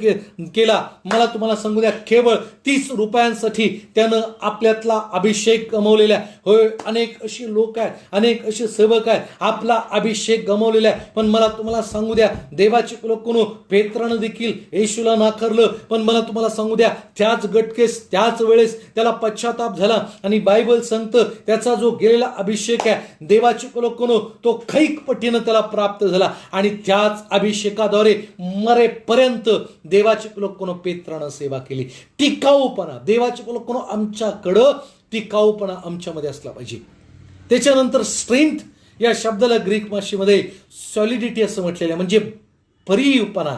केला, मला तुम्हाला सांगू द्या, केवळ 30 रुपयांसाठी त्यानं आपल्यातला अभिषेक गमावलेला आहे. होय, अनेक अशी लोक आहेत, अनेक असे सेवक आहेत, आपला अभिषेक गमावलेला आहे. पण मला तुम्हाला सांगू द्या, देवाचे लोकांनो, पेत्रानं देखील येशूला नाकारलं, पण मला तुम्हाला सांगू द्या, त्याच गटकेस त्याच वेळेस त्याला पश्चाताप झाला. आणि बायबल सांगतं त्याचा जो गेलेला अभिषेक आहे देवाचे लोकांनो, तो कैक पटीनं त्याला प्राप्त झाला. आणि त्याच अभिषेकाद्वारे मरेपर्यंत देवाचे लोकांनो पेत्रानं सेवा केली. टिकाऊपणा, देवाचे लोकांनो, आमच्याकडं टिकाऊपणा आमच्यामध्ये असला पाहिजे. त्याच्यानंतर स्ट्रेंथ या शब्दाला ग्रीक भाषेमध्ये सॉलिडिटी असं म्हटलेलं आहे, म्हणजे भरीवपणा,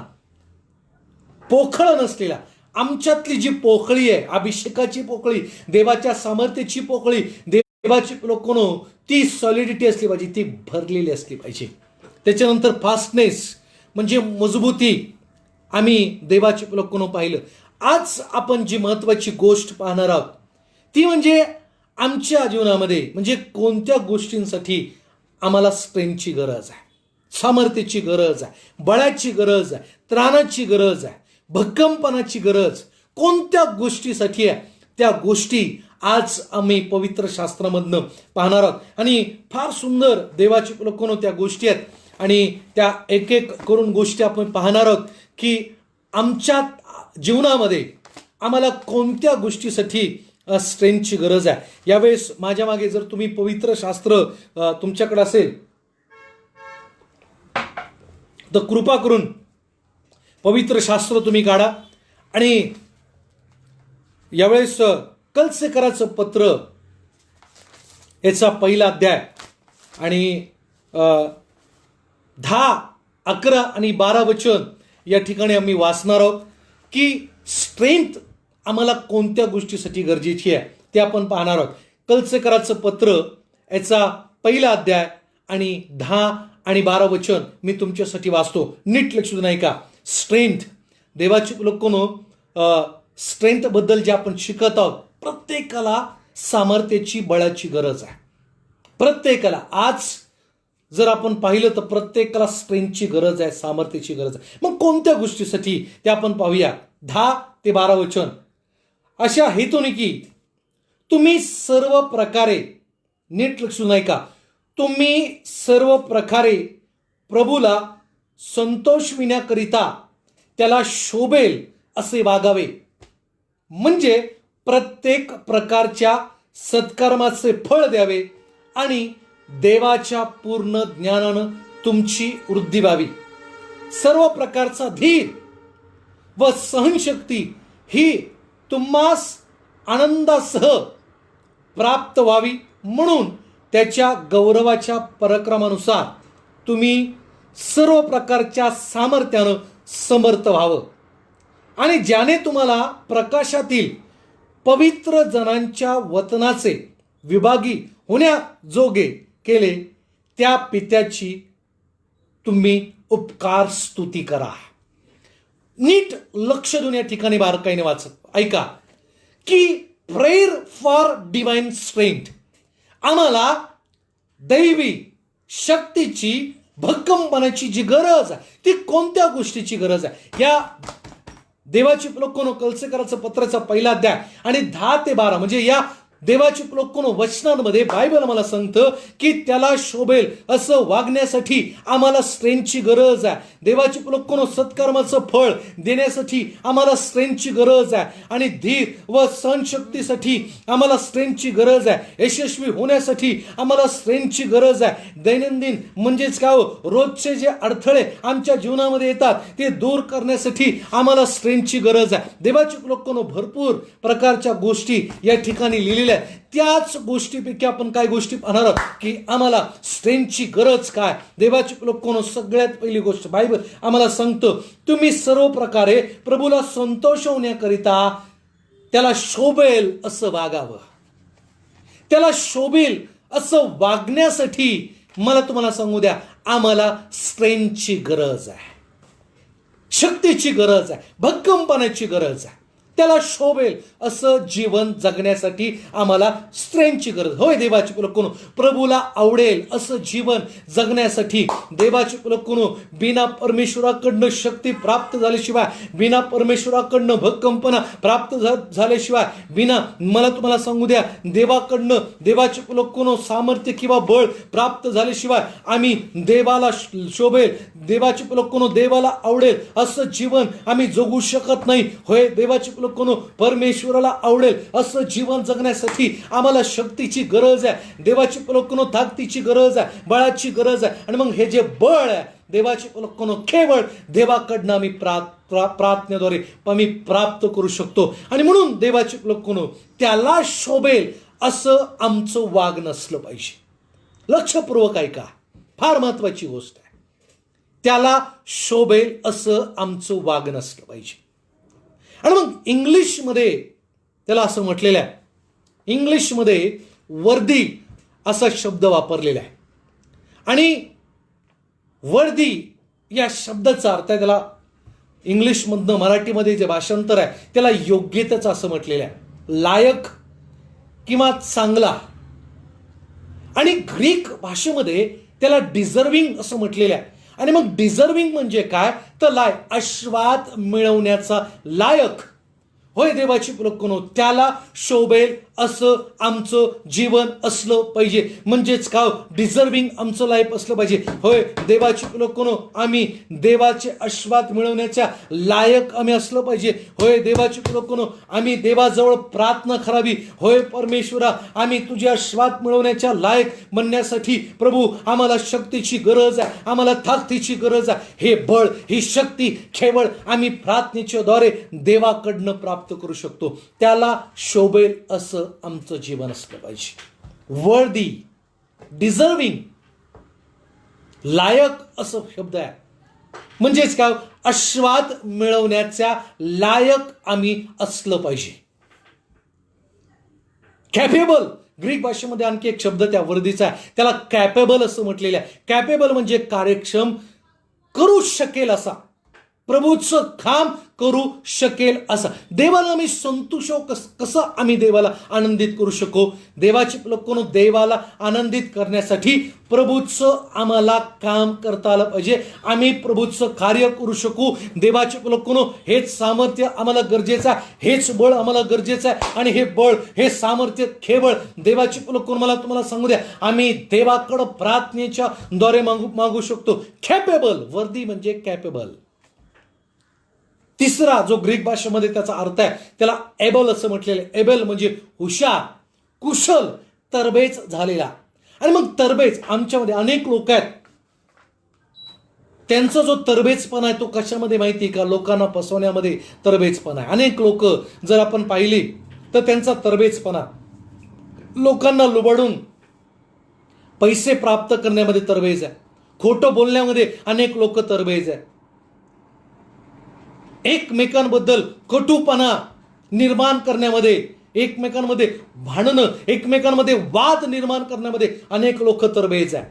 पोखळ नसलेला. आमच्यातली जी पोकळी आहे, अभिषेकाची पोकळी, देवाच्या सामर्थ्याची पोकळी, देवाची लोकांनो, ती सॉलिडिटी असली पाहिजे, ती भरलेली असली पाहिजे. त्याच्यानंतर फास्टनेस म्हणजे मजबूती, आम्ही देवाचे लोकांनो पाहिलं. आज आपण जी महत्वाची गोष्ट पाहणार आहोत ती म्हणजे आमच्या जीवनामध्ये म्हणजे कोणत्या गोष्टींसाठी आम्हाला स्ट्रेंथची गरज आहे, सामर्थ्याची गरज आहे, बळाची गरज आहे, त्राणाची गरज आहे, भक्कमपणाची गरज कोणत्या गोष्टीसाठी आहे, त्या गोष्टी आज आम्ही पवित्र शास्त्रामधनं पाहणार आहोत. आणि फार सुंदर देवाचे लोकांनो त्या गोष्टी आहेत आणि त्या एक एक करून गोष्टी आपण पाहणार आहोत की आमच्या जीवनामध्ये आम्हाला कोणत्या गोष्टीसाठी स्ट्रेंथची गरज आहे. यावेळेस माझ्या मागे जर तुम्ही पवित्र शास्त्र तुमच्याकडे असेल तर कृपा करून पवित्र शास्त्र तुम्ही काढा. आणि यावेळेस कलसेकराचं पत्र याचा पहिला अध्याय आणि 10, 11 आणि 12 वचन या ठिकाणी आम्ही वाचणार आहोत की स्ट्रेंथ आम्हाला कोणत्या गोष्टीसाठी गरजेची आहे ते आपण पाहणार आहोत. कलसेकराचं पत्र याचा पहिला अध्याय आणि 10 आणि 12 वचन मी तुमच्यासाठी वाचतो. नीट लक्ष देऊन ऐका. स्ट्रेंथ, देवाची लोकांनो, स्ट्रेंथ बद्दल जे आपण शिकत आहोत, प्रत्येकाला सामर्थ्याची, बळाची गरज आहे. प्रत्येकाला आज जर आपण पाहिलं तर प्रत्येकाला स्ट्रेंथची गरज आहे, सामर्थ्याची गरज आहे. मग कोणत्या गोष्टीसाठी ते आपण पाहूया. 10 ते 12 वचन. अशा हेतूने की तुम्ही सर्व प्रकारे, नीट लक्ष देऊन ऐका, तुम्ही सर्व प्रकारे प्रभूला संतोषविण्याकरिता त्याला शोभेल असे वागावे. म्हणजे प्रत्येक प्रकारच्या सत्कर्माचे फळ द्यावे आणि देवाच्या पूर्ण ज्ञानानं तुमची वृद्धी व्हावी. सर्व प्रकारचा धीर व सहनशक्ती ही तुम्हास आनंदासह प्राप्त व्हावी, म्हणून त्याच्या गौरवाच्या पराक्रमानुसार तुम्ही सर्व प्रकारच्या सामर्थ्यानं समर्थ व्हावं. आणि ज्याने तुम्हाला प्रकाशातील पवित्र जनांच्या वतनाचे विभागी होण्याजोगे केले, त्या पित्याची तुम्ही उपकार स्तुती करा. नीट लक्ष देऊन या ठिकाणी बारकाईने वाचत ऐका की प्रेयर फॉर डिवाइन स्ट्रेंथ, आम्हाला दैवी शक्तीची भक्कमपणाची जी गरज आहे ती कोणत्या गोष्टीची गरज आहे. या देवाची लोकांनो कलसेकराचं पत्राचा पहिला अध्याय आणि 10 ते 12 म्हणजे या देवाची लोकांनो वचनांमध्ये बायबल मला सांगतं की त्याला शोभेल असं वागण्यासाठी आम्हाला स्ट्रेंथची गरज आहे. देवाची लोकांनो सत्कर्माचं फळ देण्यासाठी आम्हाला स्ट्रेंथची गरज आहे आणि धीर व सहनशक्तीसाठी आम्हाला स्ट्रेंथची गरज आहे. यशस्वी होण्यासाठी आम्हाला स्ट्रेंथची गरज आहे. दैनंदिन म्हणजेच काय रोजचे जे अडथळे आमच्या जीवनामध्ये येतात ते दूर करण्यासाठी आम्हाला स्ट्रेंथची गरज आहे. देवाची लोकांनो भरपूर प्रकारच्या गोष्टी या ठिकाणी लिहिलेल्या. त्याच गोष्टीपैकी आपण काय गोष्टी पाहणार आहोत की आम्हाला स्ट्रेंथची गरज काय. देवाची लोकांनो सगळ्यात पहिली गोष्ट बायबल आम्हाला सांगतं, तुम्ही सर्व प्रकारे प्रभूला संतोष होण्याकरिता त्याला शोभेल असं वागावं. त्याला शोभेल असं वागण्यासाठी मला तुम्हाला सांगू द्या, आम्हाला स्ट्रेंथची गरज आहे, शक्तीची गरज आहे, भक्कमपणाची गरज आहे. त्याला शोभेल असं जीवन जगण्यासाठी आम्हाला स्ट्रेंथची गरज. होय देवाची लोकांनो, प्रभूला आवडेल असं जीवन जगण्यासाठी देवाची लोकांनो बिना परमेश्वराकडनं शक्ती प्राप्त झाल्याशिवाय, बिना परमेश्वराकडनं भक्कमपणा प्राप्त झाल्याशिवाय, बिना मला तुम्हाला सांगू द्या देवाकडनं देवाची लोकांनो सामर्थ्य किंवा बळ प्राप्त झाल्याशिवाय आम्ही देवाला शोभेल, देवाची लोकांनो देवाला आवडेल असं जीवन आम्ही जगू शकत नाही. होय देवाची लोकांनो, परमेश्वराला आवडेल असं जीवन जगण्यासाठी आम्हाला शक्तीची गरज आहे, देवाची लोकांनो ताकदीची गरज आहे, बळाची गरज आहे. आणि मग हे जे बळ आहे देवाची लोकांनो केवळ देवाकडनं आम्ही प्रार्थनेद्वारे आम्ही प्राप्त करू शकतो. आणि म्हणून देवाची लोकांनो त्याला शोभेल असं आमचं वागणं असलं पाहिजे. लक्षपूर्वक ऐका, फार महत्वाची गोष्ट आहे. त्याला शोभेल असं आमचं वागणं असलं पाहिजे. आणि मग इंग्लिशमध्ये त्याला असं म्हटलेलं आहे, इंग्लिशमध्ये वर्दी असा शब्द वापरलेला आहे. आणि वर्दी या शब्दाचा अर्थ आहे, त्याला इंग्लिशमधनं मराठीमध्ये जे भाषांतर आहे त्याला योग्यतेचं असं म्हटलेलं आहे, लायक किंवा चांगला. आणि ग्रीक भाषेमध्ये त्याला डिझर्विंग असं म्हटलेलं आहे. आणि मग डिझर्विंग म्हणजे काय तर आशीर्वाद मिळवण्याचा लायक. होय देवाची लोकांनो, त्याला शोभेल असं आमचं जीवन असलं पाहिजे. म्हणजेच काय डिझर्विंग आमचं लाईफ असलं पाहिजे. होय देवाची लोकांनो, आम्ही देवाचे आशीर्वाद मिळवण्याच्या लायक आम्ही असलं पाहिजे. होय देवाची लोकांनो, आम्ही देवाजवळ प्रार्थना करावी. होय परमेश्वरा, आम्ही तुझे आशीर्वाद मिळवण्याच्या लायक बनण्यासाठी प्रभू आम्हाला शक्तीची गरज आहे, आम्हाला ताकदीची गरज आहे. हे बळ, ही शक्ती केवळ आम्ही प्रार्थनेच्या द्वारे देवाकडनं प्राप्त करू शकतो. त्याला शोभेल असं आमचं जीवन असलं पाहिजे. वर्दी, डिझर्विंग, लायक असं शब्द आहे. म्हणजेच काय आशीर्वाद मिळवण्याच्या लायक आम्ही असलं पाहिजे. कॅपेबल, ग्रीक भाषेमध्ये आणखी एक शब्द त्या वर्दीचा आहे, त्याला कॅपेबल असं म्हटलेलं आहे. कॅपेबल म्हणजे कार्यक्षम, करू शकेल असा. प्रभूचं काम करू शकेल असं. देवाला आम्ही संतुष्ट कसं आम्ही देवाला आनंदित करू शकू? देवाची लोकांनो, देवाला आनंदित करण्यासाठी प्रभूचं आम्हाला काम करता आलं पाहिजे. आम्ही प्रभूचं कार्य करू शकू. देवाची लोकांनो, हेच सामर्थ्य आम्हाला गरजेचं आहे, हेच बळ आम्हाला गरजेचं आहे. आणि हे बळ, हे सामर्थ्य केवळ देवाची लोकांनो, मला तुम्हाला सांगू द्या, आम्ही देवाकडं प्रार्थनेच्या द्वारे मागू शकतो. कॅपेबल, वर्दी म्हणजे कॅपेबल. तिसरा जो ग्रीक भाषेमध्ये त्याचा अर्थ आहे, त्याला एबल असं म्हटलेलं आहे. एबल म्हणजे हुशार, कुशल, तरबेज झालेला. आणि मग तरबेज, आमच्यामध्ये अनेक लोक आहेत, त्यांचा जो तरबेजपणा आहे तो कशामध्ये माहिती आहे का? लोकांना फसवण्यामध्ये तरबेजपणा आहे. अनेक लोक जर आपण पाहिली तर त्यांचा तरबेजपणा, लोकांना लुबाडून पैसे प्राप्त करण्यामध्ये तरबेज आहे. खोटं बोलण्यामध्ये अनेक लोक तरबेज आहे. एकमेकांबद्दल कटुपणा निर्माण करण्यामध्ये, एकमेकांमध्ये भांडणं, एकमेकांमध्ये वाद निर्माण करण्यामध्ये अनेक लोक तरबेज आहे.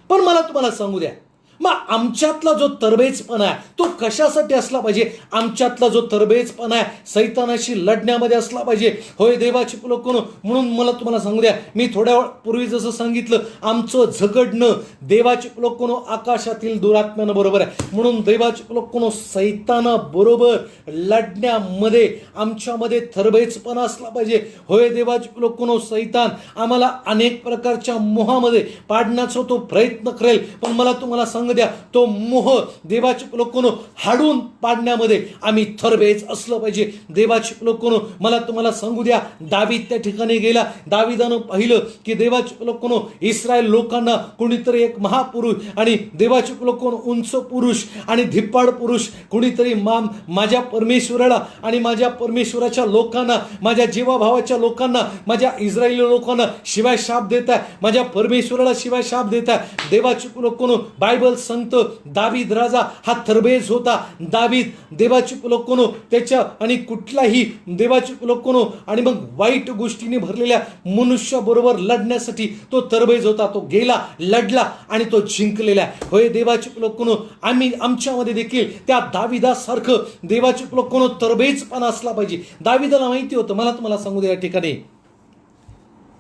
पण मला तुम्हाला सांगू द्या, मग आमच्यातला जो तरबेजपणा आहे तो कशासाठी असला पाहिजे? आमच्यातला जो तरबेजपणा आहे सैतानाशी लढण्यामध्ये असला पाहिजे. होय देवाची लोकांनो, म्हणून मला तुम्हाला सांगू द्या, मी थोड्या पूर्वी जसं सांगितलं, आमचं झगडणं देवाची लोकांनो आकाशातील दुरात्म्यानं बरोबर आहे. म्हणून देवाची लोकांनो, सैतानाबरोबर लढण्यामध्ये आमच्यामध्ये तरबेजपणा असला पाहिजे. होय देवाची लोकांनो, सैतान आम्हाला अनेक प्रकारच्या मोहामध्ये पाडण्याचा तो प्रयत्न करेल, पण मला तुम्हाला द्या, तो मोह देवाची लोकांनो हाडून पाडण्यामध्ये आम्ही तरबेज असलं पाहिजे. देवाची लोकांनो, मला तुम्हाला सांगू द्या, दावीद त्या ठिकाणी गेला. दावीदानं पाहिलं की देवाची लोकांनो, इस्रायल लोकांना कोणीतरी एक महापुरुष आणि देवाची लोकांनो उंच पुरुष आणि धिप्पाड पुरुष कोणीतरी माझ्या परमेश्वराला आणि माझ्या परमेश्वराच्या लोकांना, माझ्या जीवाभावाच्या लोकांना, माझ्या इस्रायली लोकांना शिवाय शाप देत आहे, माझ्या परमेश्वराला शिवाय शाप देत आहे. देवाची लोकांनो, बायबल सांगतं दावीद राजा हा तरबेज होता. दावीद देवाची लोकांनो त्याच्या आणि कुठलाही देवाची लोकांनो आणि मग वाईट गोष्टीने भरलेल्या मनुष्याबरोबर लढण्यासाठी तो तरबेज होता. तो गेला, लढला आणि तो जिंकलेला. होय देवाची लोकांनो, आम्ही आमच्यामध्ये देखील त्या दाविदासारखं देवाची लोकांनो तरबेजपणा असला पाहिजे. दाविदाला माहिती होतं, मला तुम्हाला सांगू द्या, या ठिकाणी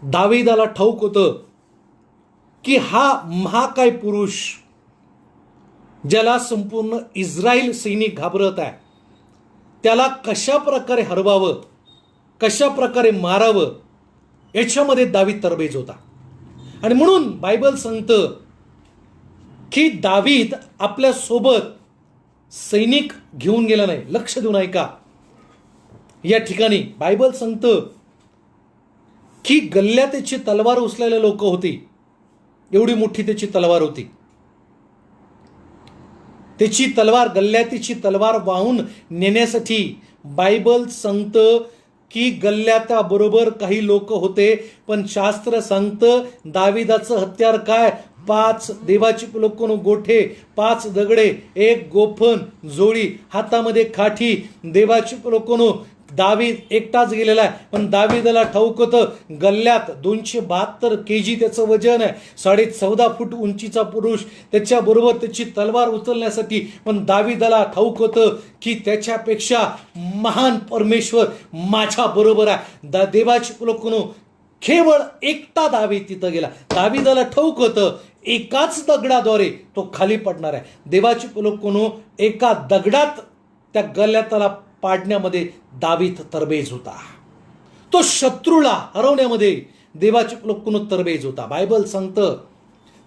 दाविदाला ठाऊक होतं की हा महाकाय पुरुष ज्याला संपूर्ण इस्रायल सैनिक घाबरत आहे, त्याला कशा प्रकारे हरवावं, कशा प्रकारे मारावं, याच्यामध्ये दावीद तरबेज होता. आणि म्हणून बायबल सांगतं की दावीद आपल्या सोबत सैनिक घेऊन गेला नाही. लक्ष देऊन ऐका, या ठिकाणी बायबल सांगतं की गल्ल्यात त्याची तलवार उचलायला लोक होती. एवढी मोठी त्याची तलवार होती. त्याची तलवार, गल्ल्यातीची तलवार वाहून नेण्यासाठी बायबल सांगतं की गल्ल्याताबरोबर काही लोक होते, पण शास्त्र सांगतं दाविदाचं हत्यार काय? 5 देवाची लोकांनो गोठे, 5 दगडे, 1 गोफन जोळी, हातामध्ये काठी. देवाची लोकांनो, दावीद एकटाच गेलेला आहे, पण दावीदाला ठाऊक होतं गल्ल्यात 272 kg त्याचं वजन आहे, 14.5 फूट उंचीचा पुरुष, त्याच्याबरोबर त्याची तलवार उचलण्यासाठी. पण दावीदाला ठाऊक होतं की त्याच्यापेक्षा महान परमेश्वर माझ्या बरोबर आहे. देवाची लोकांनो, केवळ एकटा दावीद तिथं गेला. दावीदाला ठाऊक होतं एकाच दगडाद्वारे तो खाली पडणार आहे. देवाची लोकांनो, एका दगडात त्या गल्ल्याताला पाडण्यामध्ये दावीद तरबेज होता. तो शत्रूला हरवण्यामध्ये देवाचे लोकांनो तरबेज होता. बायबल सांगतं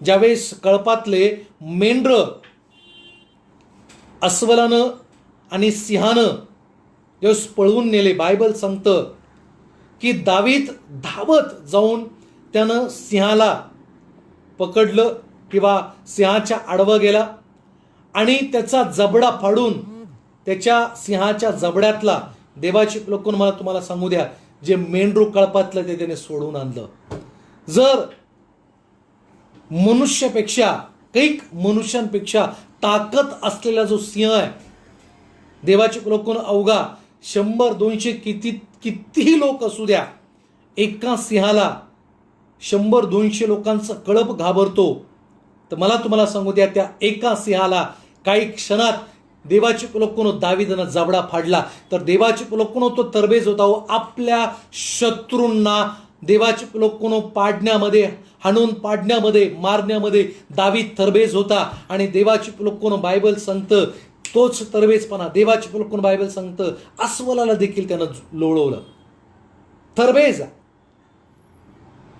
ज्यावेळेस कळपातले मेंढर अस्वलानं आणि सिंहानं ज्यावेळेस पळवून नेले, बायबल सांगतं की दावीद धावत जाऊन त्यानं सिंहाला पकडलं किंवा सिंहाच्या आडवं गेला आणि त्याचा जबडा फाडून त्याच्या सिंहाच्या जबड्यातला देवाची लोकांनो, मला तुम्हाला सांगू द्या, जे मेंढरू कळपातलं ते त्याने सोडून आणलं. जर मनुष्यापेक्षा, कैक मनुष्यांपेक्षा ताकद असलेला जो सिंह आहे, देवाची लोकांनो, अवघा 100-200 कितीही लोक असू द्या, एका सिंहाला 100-200 लोकांचा कळप घाबरतो. तर मला तुम्हाला सांगू द्या, त्या एका सिंहाला काही क्षणात देवाचे लोकांनो दाविदानं जबडा फाडला, तर देवाचे लोकांनो तो तरबेज होता हो आपल्या शत्रूंना देवाचे लोकांनो पाडण्यामध्ये, हाणून पाडण्यामध्ये, मारण्यामध्ये दावीद तरबेज होता. आणि देवाचे लोकांनो बायबल सांगतं तोच तरबेजपणा देवाचे लोकांनो बायबल सांगतं अस्वलाला देखील त्यानं लोळवलं. तरबेज.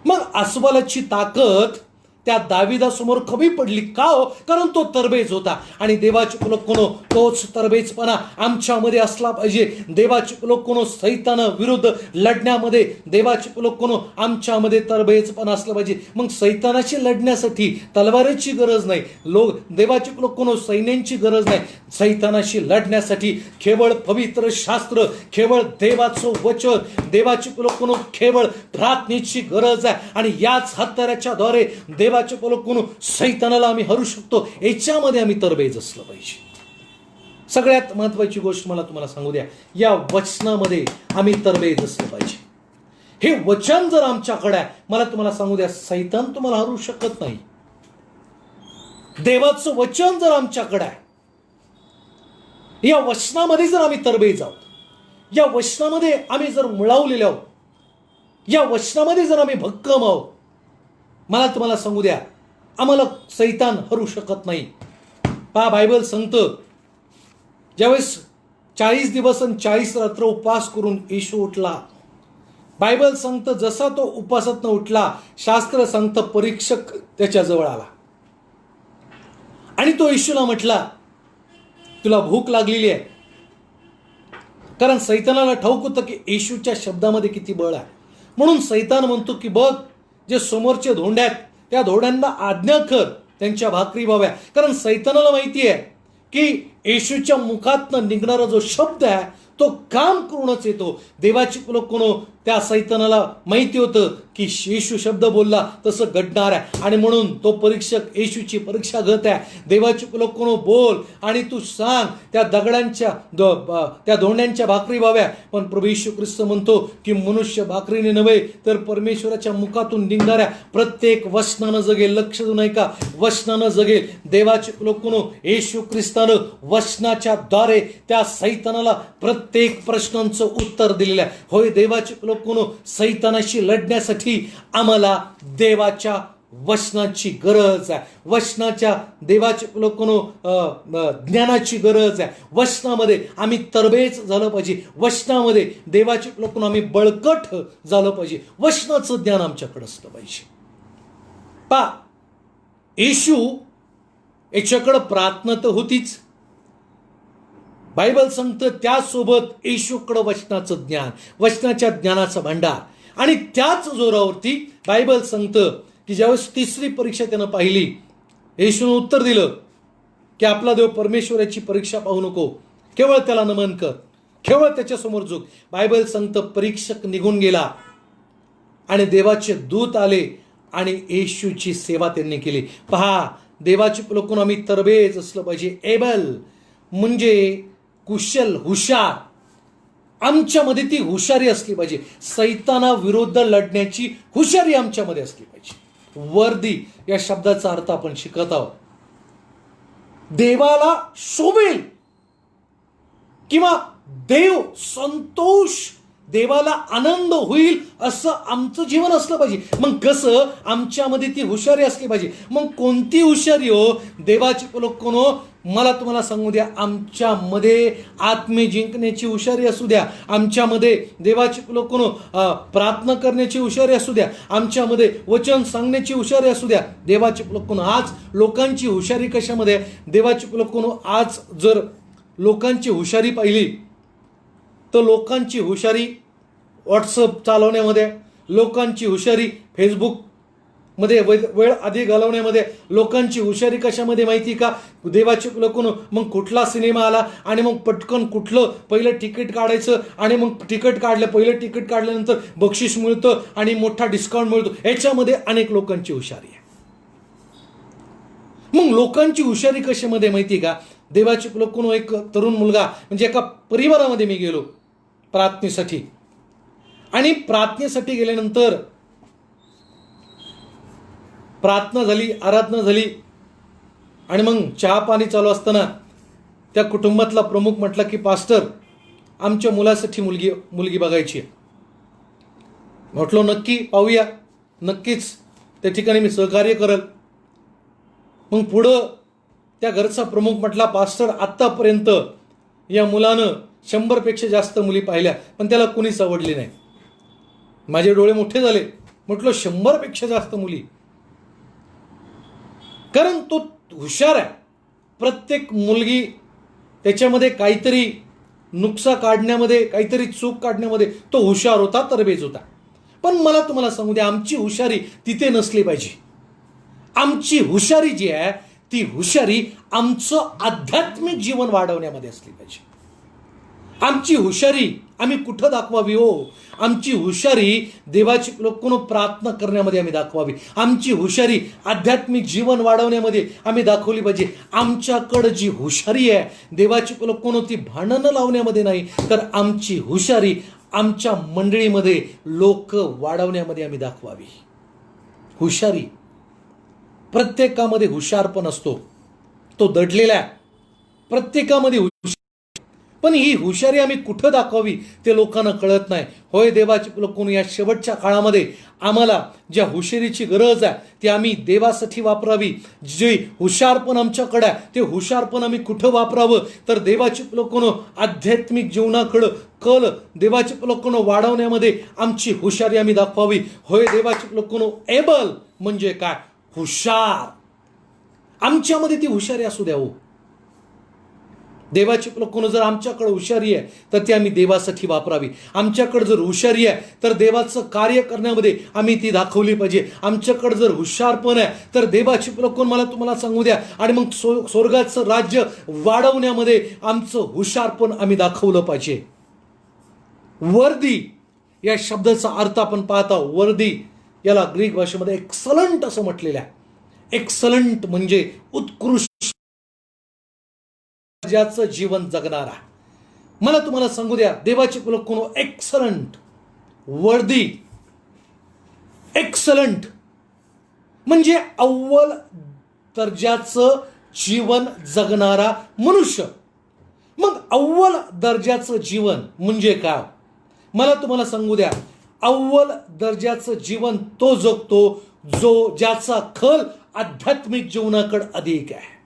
मग अस्वलाची ताकद त्या दाविदासमोर कमी पडली का हो? कारण तो तरबेज होता. आणि देवाचे लोकांनो तोच तरबेजपणा आमच्यामध्ये असला पाहिजे. देवाचे लोकांनो सैताना विरुद्ध लढण्यामध्ये देवाचे लोकांनो आमच्यामध्ये तरबेजपणा असला पाहिजे. मग सैतानाशी लढण्यासाठी तलवारीची गरज नाही, देवाचे लोकांनो सैन्यांची गरज नाही. सैतानाशी लढण्यासाठी केवळ पवित्र शास्त्र, केवळ देवाचं वचन, देवाचे लोकांनो केवळ प्रार्थनेची गरज आहे. आणि याच हत्याराच्या द्वारे देवाचे लोकांनो सैतानाला आम्ही हरू शकतो. याच्यामध्ये आम्ही तरबेज असलं पाहिजे. सगळ्यात महत्वाची गोष्ट मला तुम्हाला सांगू द्या, या वचनामध्ये आम्ही तरबेज असलं पाहिजे. हे वचन जर आमच्याकडे आहे, मला तुम्हाला सांगू द्या, सैतान तुम्हाला हरू शकत नाही. देवाचं वचन जर आमच्याकडे आहे, या वचनामध्ये जर आम्ही तरबेज आहोत, या वचनामध्ये आम्ही जर मुळावलेले आहोत, या वचनामध्ये जर आम्ही भक्कम आहोत, मला तुम्हाला सांगू द्या, आम्हाला सैतान हरू शकत नाही. पहा बायबल सांगतं ज्यावेळेस 40 दिवस आणि 40 रात्र उपवास करून येशू उठला, बायबल सांगतं जसा तो उपवासातनं उठला, शास्त्र सांगतं परीक्षक त्याच्या जवळ आला आणि तो येशूला म्हटला तुला भूक लागलेली आहे. कारण सैतानाला ठाऊक होतं की येशूच्या शब्दामध्ये किती बळ आहे. म्हणून सैतान म्हणतो की बघ, जे समोरचे धोंडे आहेत त्या धोंड्यांना आज्ञा कर त्यांच्या भाकरी व्हाव्या. कारण सैतानाला माहिती आहे की येशूच्या मुखातनं निघणारा जो शब्द आहे तो काम करूनच येतो. देवाची लोकांनो त्या सैतानाला माहिती होतं की येशू शब्द बोलला तसं घडणार आहे. आणि म्हणून तो परीक्षक येशूची परीक्षा घेत आहे. देवाची लोकांनो बोल आणि तू सांग त्या त्या धोंड्यांच्या भाकरी व्हाव्या. पण प्रभू येशू ख्रिस्त म्हणतो की मनुष्य भाकरीने नव्हे तर परमेश्वराच्या मुखातून निघणाऱ्या प्रत्येक वचनानं जगेल. लक्ष देऊ नये का? वचनानं जगेल. देवाची लोकांनो येशू ख्रिस्तानं वचनाच्या द्वारे त्या सैतानाला प्रत्येक प्रश्नांचं उत्तर दिलेलं आहे. होय, देवाची लोकांनो सैतानाशी लढण्यासाठी आम्हाला देवाच्या वचनाची गरज आहे. वचनाच्या देवाच्या लोकांनो ज्ञानाची गरज आहे. वचनामध्ये आम्ही तरबेज झालं पाहिजे. वचनामध्ये देवाच्या लोकांना आम्ही बळकट झालं पाहिजे. वचनाचं ज्ञान आमच्याकडे असलं पाहिजे. पा येशू याच्याकडं प्रार्थना तर होतीच, बायबल सांगतं त्यासोबत येशूकडं वचनाचं ज्ञान, वचनाच्या ज्ञानाचा भांडार. आणि त्याच जोरावरती बायबल सांगतं की ज्यावेळेस तिसरी परीक्षा त्यानं पाहिली, येशूनं उत्तर दिलं की आपला देव परमेश्वराची परीक्षा पाहू नको, केवळ त्याला नमन कर, केवळ त्याच्यासमोर झुक. बायबल सांगतं परीक्षक निघून गेला आणि देवाचे दूत आले आणि येशूची सेवा त्यांनी केली. पहा, देवाची लोकांना आम्ही तरबेज असलं पाहिजे. एबल म्हणजे कुशल, हुशार. आमच्यामध्ये ती हुशारी असली पाहिजे. सैताना विरुद्ध लढण्याची हुशारी आमच्यामध्ये असली पाहिजे. वर्दी या शब्दाचा अर्थ आपण शिकत आहोत. देवाला शोभेल किंवा देव संतोष, देवाला आनंद होईल असं आमचं जीवन असलं पाहिजे. मग कसं? आमच्यामध्ये ती हुशारी असली पाहिजे. मग कोणती हुशारी हो? देवाची लोकांनो मला तुम्हाला सांगू द्या, आमच्यामध्ये आत्मे जिंकण्याची हुशारी असू द्या, आमच्यामध्ये देवाची लोकांनो प्रार्थना करण्याची हुशारी असू द्या, आमच्यामध्ये वचन सांगण्याची हुशारी असू द्या. देवाची लोकांनो आज लोकांची हुशारी कशामध्ये? देवाची लोकांनो आज जर लोकांची हुशारी पाहिली तर लोकांची हुशारी व्हॉट्सअप चालवण्यामध्ये, लोकांची हुशारी फेसबुकमध्ये वेळ आधी घालवण्यामध्ये, लोकांची हुशारी कशामध्ये माहिती का? देवाचे लोकांनो मग कुठला सिनेमा आला आणि मग पटकन कुठलं पहिलं तिकीट काढायचं आणि मग तिकीट काढलं, पहिलं तिकीट काढल्यानंतर बक्षीस मिळतं आणि मोठा डिस्काउंट मिळतो. याच्यामध्ये अनेक लोकांची हुशारी आहे. मग लोकांची हुशारी कशामध्ये माहिती का? देवाचे लोकांनो एक तरुण मुलगा, म्हणजे एका परिवारामध्ये मी गेलो प्रार्थनेसाठी, आणि प्रार्थनेसाठी गेल्यानंतर प्रार्थना झाली, आराधना झाली आणि मग चहा पाणी चालू असताना त्या कुटुंबातला प्रमुख म्हटला की पास्टर, आमच्या मुलासाठी मुलगी बघायची आहे. म्हटलो नक्की पाहूया, नक्कीच त्या ठिकाणी मी सहकार्य करल. मग पुढं त्या घरचा प्रमुख म्हटला, पास्टर आत्तापर्यंत या मुलानं 100पेक्षा जास्त मुली पाहिल्या, पण त्याला कुणीच आवडली नाही. माझे डोळे मोठे झाले. म्हटलं 100पेक्षा जास्त मुली? कारण तो हुशार आहे. प्रत्येक मुलगी त्याच्यामध्ये काहीतरी नुकसा काढण्यामध्ये, काहीतरी चूक काढण्यामध्ये तो हुशार होता, तरबेज होता. पण मला तुम्हाला सांगू द्या, आमची हुशारी तिथे नसली पाहिजे. आमची हुशारी जी आहे ती हुशारी आमचं आध्यात्मिक जीवन वाढवण्यामध्ये असली पाहिजे. आमची हुशारी आम्ही कुठं दाखवावी हो? आमची हुशारी देवाची लोकांना प्रार्थना करण्यामध्ये आम्ही दाखवावी. आमची हुशारी आध्यात्मिक जीवन वाढवण्यामध्ये आम्ही दाखवली पाहिजे. आमच्याकडं जी हुशारी आहे देवाची लोकांना ती भांडणं लावण्यामध्ये नाही, तर आमची हुशारी आमच्या मंडळीमध्ये लोक वाढवण्यामध्ये आम्ही दाखवावी. हुशारी प्रत्येकामध्ये हुशारपण असतो, तो दडलेला आहे प्रत्येकामध्ये हुशार. पण ही हुशारी आम्ही कुठं दाखवावी ते लोकांना कळत नाही. होय, देवाचे लोक या शेवटच्या काळामध्ये आम्हाला ज्या हुशारीची गरज आहे ती आम्ही देवासाठी वापरावी. जे हुशारपण आमच्याकडे आहे ते हुशारपण आम्ही कुठं वापरावं, तर देवाचे लोकांना आध्यात्मिक जीवनाकडं कल देवाचे लोकांना वाढवण्यामध्ये आमची हुशारी आम्ही दाखवावी. होय, देवाचे लोकांना एबल म्हणजे काय? हुशार. आमच्यामध्ये ती हुशारी असू द्या हो. देवाची लोकांना जर आमच्याकडे हुशारी आहे तर ती आम्ही देवासाठी वापरावी. आमच्याकडे जर हुशारी आहे तर देवाचं कार्य करण्यामध्ये आम्ही ती दाखवली पाहिजे. आमच्याकडे जर हुशारपण आहे तर देवाची लोकांना मला तुम्हाला सांगू द्या, आणि मग स्वर्गाचं राज्य वाढवण्यामध्ये आमचं हुशारपण आम्ही दाखवलं पाहिजे. वर्दी या शब्दाचा अर्थ आपण पाहता. वर्दी याला ग्रीक भाषेमध्ये एक्सलंट असं म्हटलेलं आहे. एक्सलंट म्हणजे उत्कृष्ट दर्जाचं जीवन जगणारा. मला तुम्हाला सांगू द्या, देवाचे लोक एक्सलंट, वर्दी, एक्सलंट म्हणजे अव्वल दर्जाचं जीवन जगणारा मनुष्य. मग अव्वल दर्जाचं जीवन म्हणजे काय? मला तुम्हाला सांगू द्या, अव्वल दर्जाचं जीवन तो जगतो ज्याचा कल आध्यात्मिक जीवनाकडे अधिक आहे.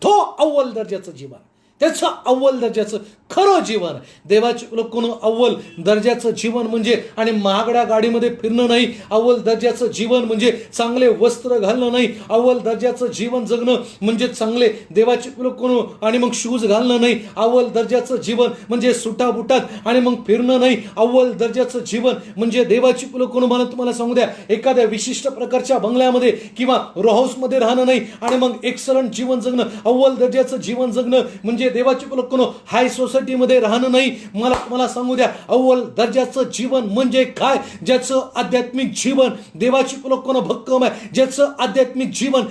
तो अव्वल दर्जाचं जीवन, त्याचं अव्वल दर्जाचं खरं जीवन. देवाचे लोकांना अव्वल दर्जाचं जीवन म्हणजे आणि महागड्या गाडीमध्ये फिरणं नाही. अव्वल दर्जाचं जीवन म्हणजे चांगले वस्त्र घालणं नाही. अव्वल दर्जाचं जीवन जगणं म्हणजे चांगले देवाचे लोकांना आणि मग शूज घालणं नाही. अव्वल दर्जाचं जीवन म्हणजे सुटाबुटात आणि मग फिरणं नाही. अव्वल दर्जाचं जीवन म्हणजे देवाची लोकांना मला तुम्हाला सांगू द्या, एखाद्या विशिष्ट प्रकारच्या बंगल्यामध्ये किंवा रो हाऊसमध्ये राहणं नाही आणि मग एक्सलंट जीवन जगणं. अव्वल दर्जाचं जीवन जगणं म्हणजे देवाची लोकांना हाय सोसायटीमध्ये राहणं नाही. मला सांगू द्या, अव्वल दर्जाचं जीवन म्हणजे काय? ज्याचं आध्यात्मिक जीवन देवाची लोकांना भक्कम आहे, ज्याचं आध्यात्मिक जीवन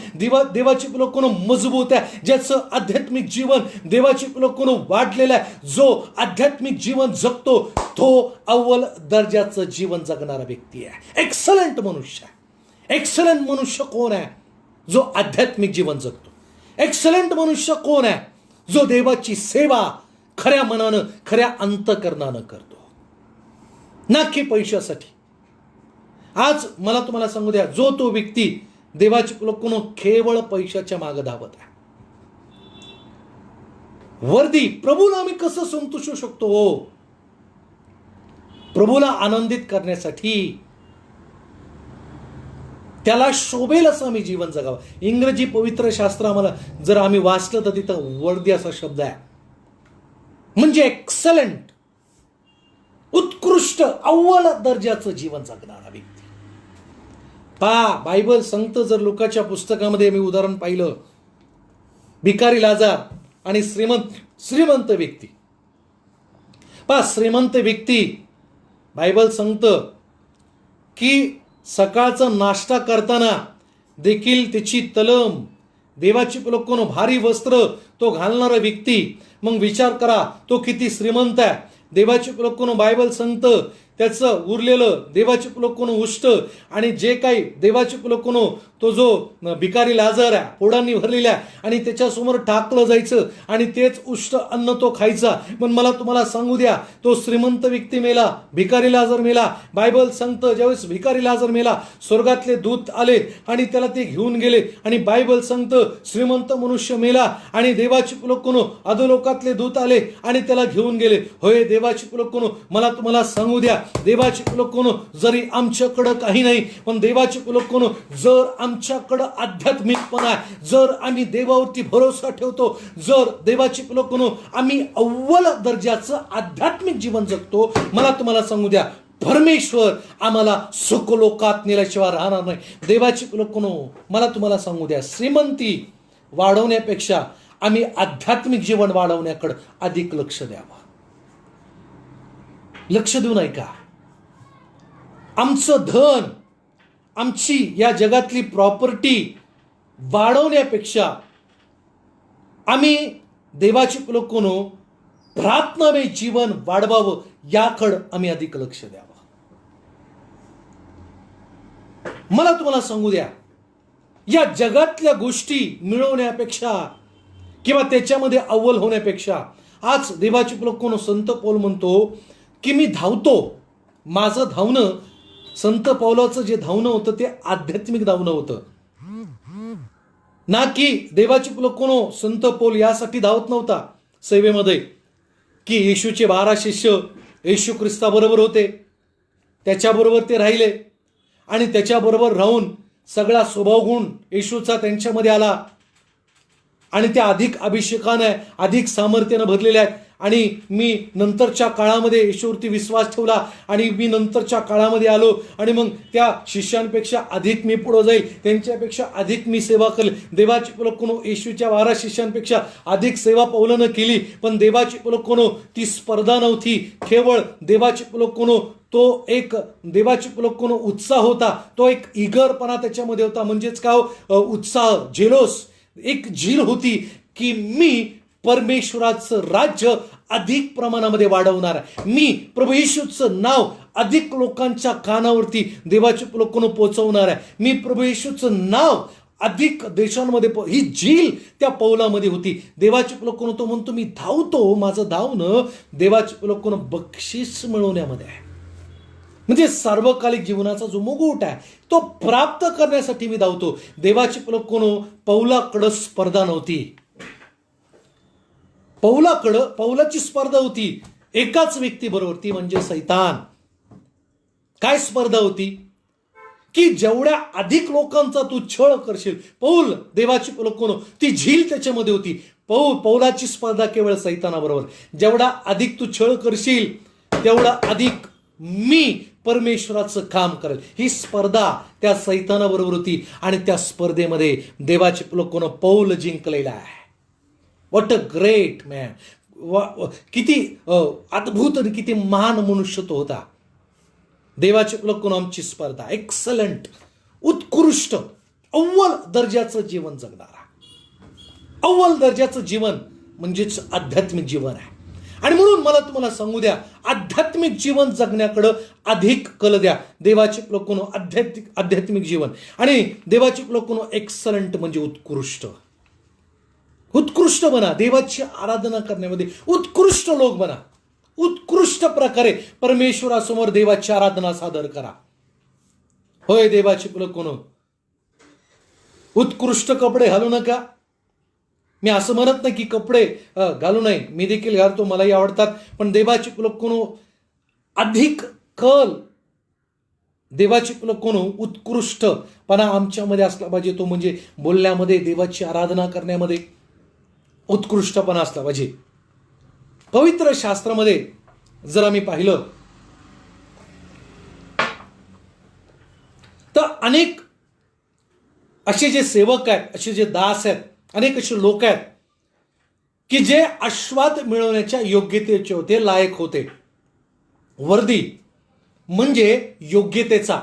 देवाची लोकांना मजबूत आहे, ज्याचं आध्यात्मिक जीवन देवाची लोकांना वाढलेलं आहे. जो आध्यात्मिक जीवन जगतो तो अव्वल दर्जाचं जीवन जगणारा व्यक्ती आहे, एक्सलंट मनुष्य आहे. एक्सलंट मनुष्य कोण आहे? जो आध्यात्मिक जीवन जगतो. एक्सलंट मनुष्य कोण आहे? जो देवाची सेवा खऱ्या मनानं खऱ्या अंतकरणानं करतो, ना की पैशासाठी. आज मला तुम्हाला सांगू द्या, जो तो व्यक्ती देवाची लोकांना केवळ पैशाच्या मागे धावत आहे. वर्दी प्रभूला आम्ही कसं संतुष्टू शकतो? प्रभूला आनंदित करण्यासाठी त्याला शोभेल असं आम्ही जीवन जगावं. इंग्रजी पवित्र शास्त्र आम्हाला जर आम्ही वाचलं तर तिथं वर्दी असा शब्द आहे, म्हणजे एक्सलंट, उत्कृष्ट, अव्वल दर्जाचं जीवन जगणारा व्यक्ती. बायबल सांगतं, जर लोकांच्या पुस्तकामध्ये मी उदाहरण पाहिलं, भिकारी लाजार आणि श्रीमंत व्यक्ती. श्रीमंत व्यक्ती बायबल सांगतं की सकाळचा नाश्ता करताना देखील त्याची तलम, देवाची लोकांना भारी वस्त्र तो घालणारा व्यक्ती. मग विचार करा तो किती श्रीमंत आहे. देवाची लोकांना बायबल सांगतं त्याचं उरलेलं देवाची लोकांना उष्ट आणि जे काही देवाची लोकांना तो जो भिकारी लाजर आहे, पोडांनी भरलेल्या, आणि त्याच्यासमोर टाकलं जायचं आणि तेच उष्ट अन्न तो खायचा. पण मला तुम्हाला सांगू द्या, तो श्रीमंत व्यक्ती मेला, भिकारी लाजर मेला. बायबल सांगतं ज्यावेळेस भिकारी लाजर मेला, स्वर्गातले दूत आले आणि त्याला ते घेऊन गेले. आणि बायबल सांगतं श्रीमंत मनुष्य मेला आणि देवाची लोकांनो अधोलोकातले दूत आले आणि त्याला घेऊन गेले. होय देवाची लोकांनो, मला तुम्हाला सांगू द्या, देवाची लोकांनो, जरी आमच्याकडं काही नाही, पण देवाची लोकांनो, जर आमच्याकडं आध्यात्मिकपणा आहे, जर आम्ही देवावरती भरोसा ठेवतो, जर देवाची लोकांनो आम्ही अव्वल दर्जाचं आध्यात्मिक जीवन जगतो, मला तुम्हाला सांगू द्या, परमेश्वर आम्हाला सुखलोकात नेल्याशिवाय राहणार नाही. देवाची लोकांनो, मला तुम्हाला सांगू द्या, श्रीमंती वाढवण्यापेक्षा आम्ही आध्यात्मिक जीवन वाढवण्याकडे अधिक लक्ष द्यावं. लक्ष देऊ नये का? आमचं धन, आमची या जगातली प्रॉपर्टी वाढवण्यापेक्षा आम्ही देवाची लोकांनो प्रार्थनामय जीवन वाढवावं, याकडं आम्ही अधिक लक्ष द्यावं. मला तुम्हाला सांगू द्या, या जगातल्या गोष्टी मिळवण्यापेक्षा किंवा त्याच्यामध्ये अव्वल होण्यापेक्षा, आज देवाची लोकांनो संत पौल म्हणतो की मी धावतो, माझं धावणं, संत पौलाचं जे धावणं होतं ते आध्यात्मिक धावणं होतं, ना की देवाची लोकांनो संत पौल यासाठी धावत नव्हता सेवेमध्ये की येशूचे 12 शिष्य येशू ख्रिस्ताबरोबर होते, त्याच्याबरोबर ते राहिले आणि त्याच्याबरोबर राहून सगळा स्वभावगुण येशूचा त्यांच्यामध्ये आला आणि त्या अधिक अभिषेकाने, अधिक सामर्थ्यानं भरलेल्या आहेत. आणि मी नंतरच्या काळामध्ये येशूवरती विश्वास ठेवला आणि मी नंतरच्या काळामध्ये आलो आणि मग त्या शिष्यांपेक्षा अधिक मी पुढे जाईल, त्यांच्यापेक्षा अधिक मी सेवा करेल. देवाची लोकांनो, येशूच्या 12 शिष्यांपेक्षा अधिक सेवा पौलानं केली, पण देवाची लोकांनो ती स्पर्धा नव्हती, केवळ देवाची लोकांनो तो एक देवाची लोकांनो उत्साह होता, तो एक इगरपणा त्याच्यामध्ये होता. म्हणजेच काय, उत्साह, जेलोस, एक झील होती की मी परमेश्वराचं राज्य अधिक प्रमाणामध्ये वाढवणार आहे, मी प्रभू येशूचं नाव अधिक लोकांच्या कानावरती देवाच्या लोकांना पोहोचवणार आहे, मी प्रभू येशूचं नाव अधिक देशांमध्ये, ही झील त्या पौलामध्ये होती. देवाची लोकांना तो म्हणतो मी धावतो, माझं धावणं देवाची लोकांना बक्षीस मिळवण्यामध्ये आहे. म्हणजे सार्वकालिक जीवनाचा जो मुकुट आहे तो प्राप्त करण्यासाठी मी धावतो. देवाची लोकांनो पौलाकडं स्पर्धा नव्हती, पौलाची स्पर्धा होती एकाच व्यक्तीबरोबर, ती म्हणजे सैतान. काय स्पर्धा होती की जेवढ्या अधिक लोकांचा तू छळ करशील, पौल देवाची लोकांनो ती झील त्याच्यामध्ये होती. पौलाची स्पर्धा केवळ सैतानाबरोबर, जेवढा अधिक तू छळ करशील तेवढा अधिक मी परमेश्वराचं काम करेल, ही स्पर्धा त्या सैतानाबरोबर होती. आणि त्या स्पर्धेमध्ये देवाची लोकांनो पौल जिंकलेला आहे. व्हॉट अ ग्रेट मॅन, किती अद्भुत आणि किती महान मनुष्य तो होता. देवाची लोकांनो आमची स्पर्धा, एक्सलंट, उत्कृष्ट, अव्वल दर्जाचं जीवन जगणारा. अव्वल दर्जाचं जीवन म्हणजेच आध्यात्मिक जीवन आहे. आणि म्हणून मला तुम्हाला सांगू द्या, आध्यात्मिक जीवन जगण्याकडं अधिक कल द्या. देवाची लोकांनो आध्यात्मिक जीवन, आणि देवाची लोकांनो एक्सलंट म्हणजे उत्कृष्ट, उत्कृष्ट बना. देवाची आराधना करण्यामध्ये उत्कृष्ट लोक बना, उत्कृष्ट प्रकारे परमेश्वरासमोर देवाची आराधना सादर करा. होय देवाची लोकांनो, उत्कृष्ट कपडे घालू नका. मी असं म्हणत नाही की कपडे घालू नये, मी देखील घालतो, मलाही आवडतात. पण देवाची लोकांनो अधिक कल, देवाची लोकांनो उत्कृष्टपणा आमच्यामध्ये असला पाहिजे. तो म्हणजे बोलण्यामध्ये, देवाची आराधना करण्यामध्ये उत्कृष्टपणा असला पाहिजे. पवित्र शास्त्रामध्ये जर आम्ही पाहिलं तर अनेक असे जे सेवक आहेत, असे जे दास आहेत, अनेक असे लोक आहेत की जे आस्वाद मिळवण्याच्या योग्यतेचे होते, लायक होते. वर्दी म्हणजे योग्यतेचा,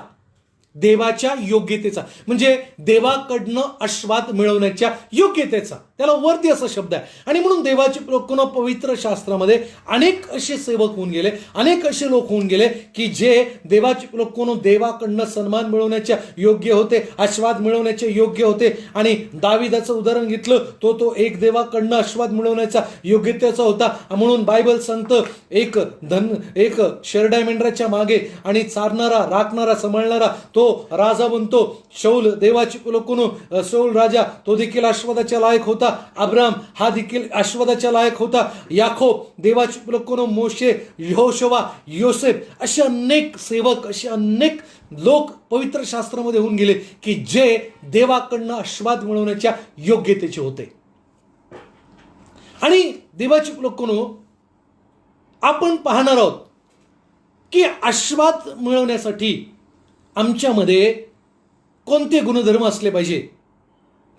देवाच्या योग्यतेचा, म्हणजे देवाकडनं आस्वाद मिळवण्याच्या योग्यतेचा. त्याला वर्दी असा शब्द आहे. आणि म्हणून देवाचे लोकांना पवित्र शास्त्रामध्ये अनेक असे सेवक होऊन गेले, अनेक असे लोक होऊन गेले की जे देवाचे लोकांना देवाकडनं सन्मान मिळवण्याच्या योग्य होते, आशीर्वाद मिळवण्याचे योग्य होते. आणि दाविदाचं उदाहरण घेतलं तो एक देवाकडनं आशीर्वाद मिळवण्याचा योग्यतेचा होता. म्हणून बायबल सांगतं एक शेरडा मेंढराच्या मागे आणि चारणारा, राखणारा, सांभाळणारा तो राजा बनतो. शौल देवाची लोकांनो, शौल राजा तो देखील आशीर्वादाच्या लायक होता. अब्राम हा देखील आशीर्वादाच्या लायक होता. याकोब देवाची लोकांनो, मोशे, यहोशुवा, योसेफ असे अनेक सेवक, असे अनेक लोक पवित्र शास्त्रामध्ये होऊन गेले की जे देवाकडनं आशीर्वाद मिळवण्याच्या योग्यतेचे होते. आणि देवाची लोकांनो, आपण पाहणार आहोत की आशीर्वाद मिळवण्यासाठी आमच्यामध्ये कोणते गुणधर्म असले पाहिजे.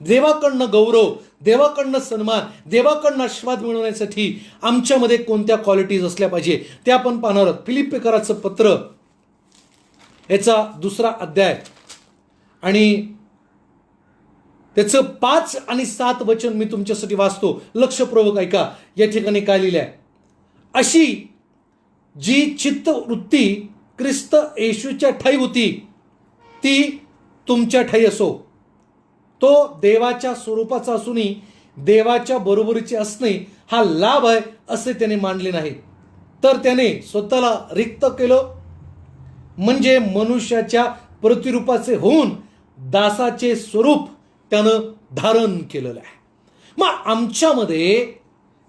देवाकडनं गौरव, देवाकडनं सन्मान, देवाकडनं आशीर्वाद मिळवण्यासाठी आमच्यामध्ये कोणत्या क्वालिटीज असल्या पाहिजे ते आपण पाहणार आहोत. फिलिप्पिकराचं पत्र याचा 2रा अध्याय आणि त्याचं 5 आणि 7 वचन मी तुमच्यासाठी वाचतो. लक्षपूर्वक ऐका. या ठिकाणी काय लिहिलं आहे? अशी जी चित्तवृत्ती ख्रिस्त येशूच्या ठायी होती ती तुमच्या ठायी असो. तो देवाच्या स्वरूपाचा असूनही देवाच्या बरोबरीचे असणे हा लाभ आहे असे त्याने मानले नाही, तर त्याने स्वतःला रिक्त केलं, म्हणजे मनुष्याच्या प्रतिरूपाचे होऊन दासाचे स्वरूप त्यानं धारण केलेलं आहे. मग आमच्यामध्ये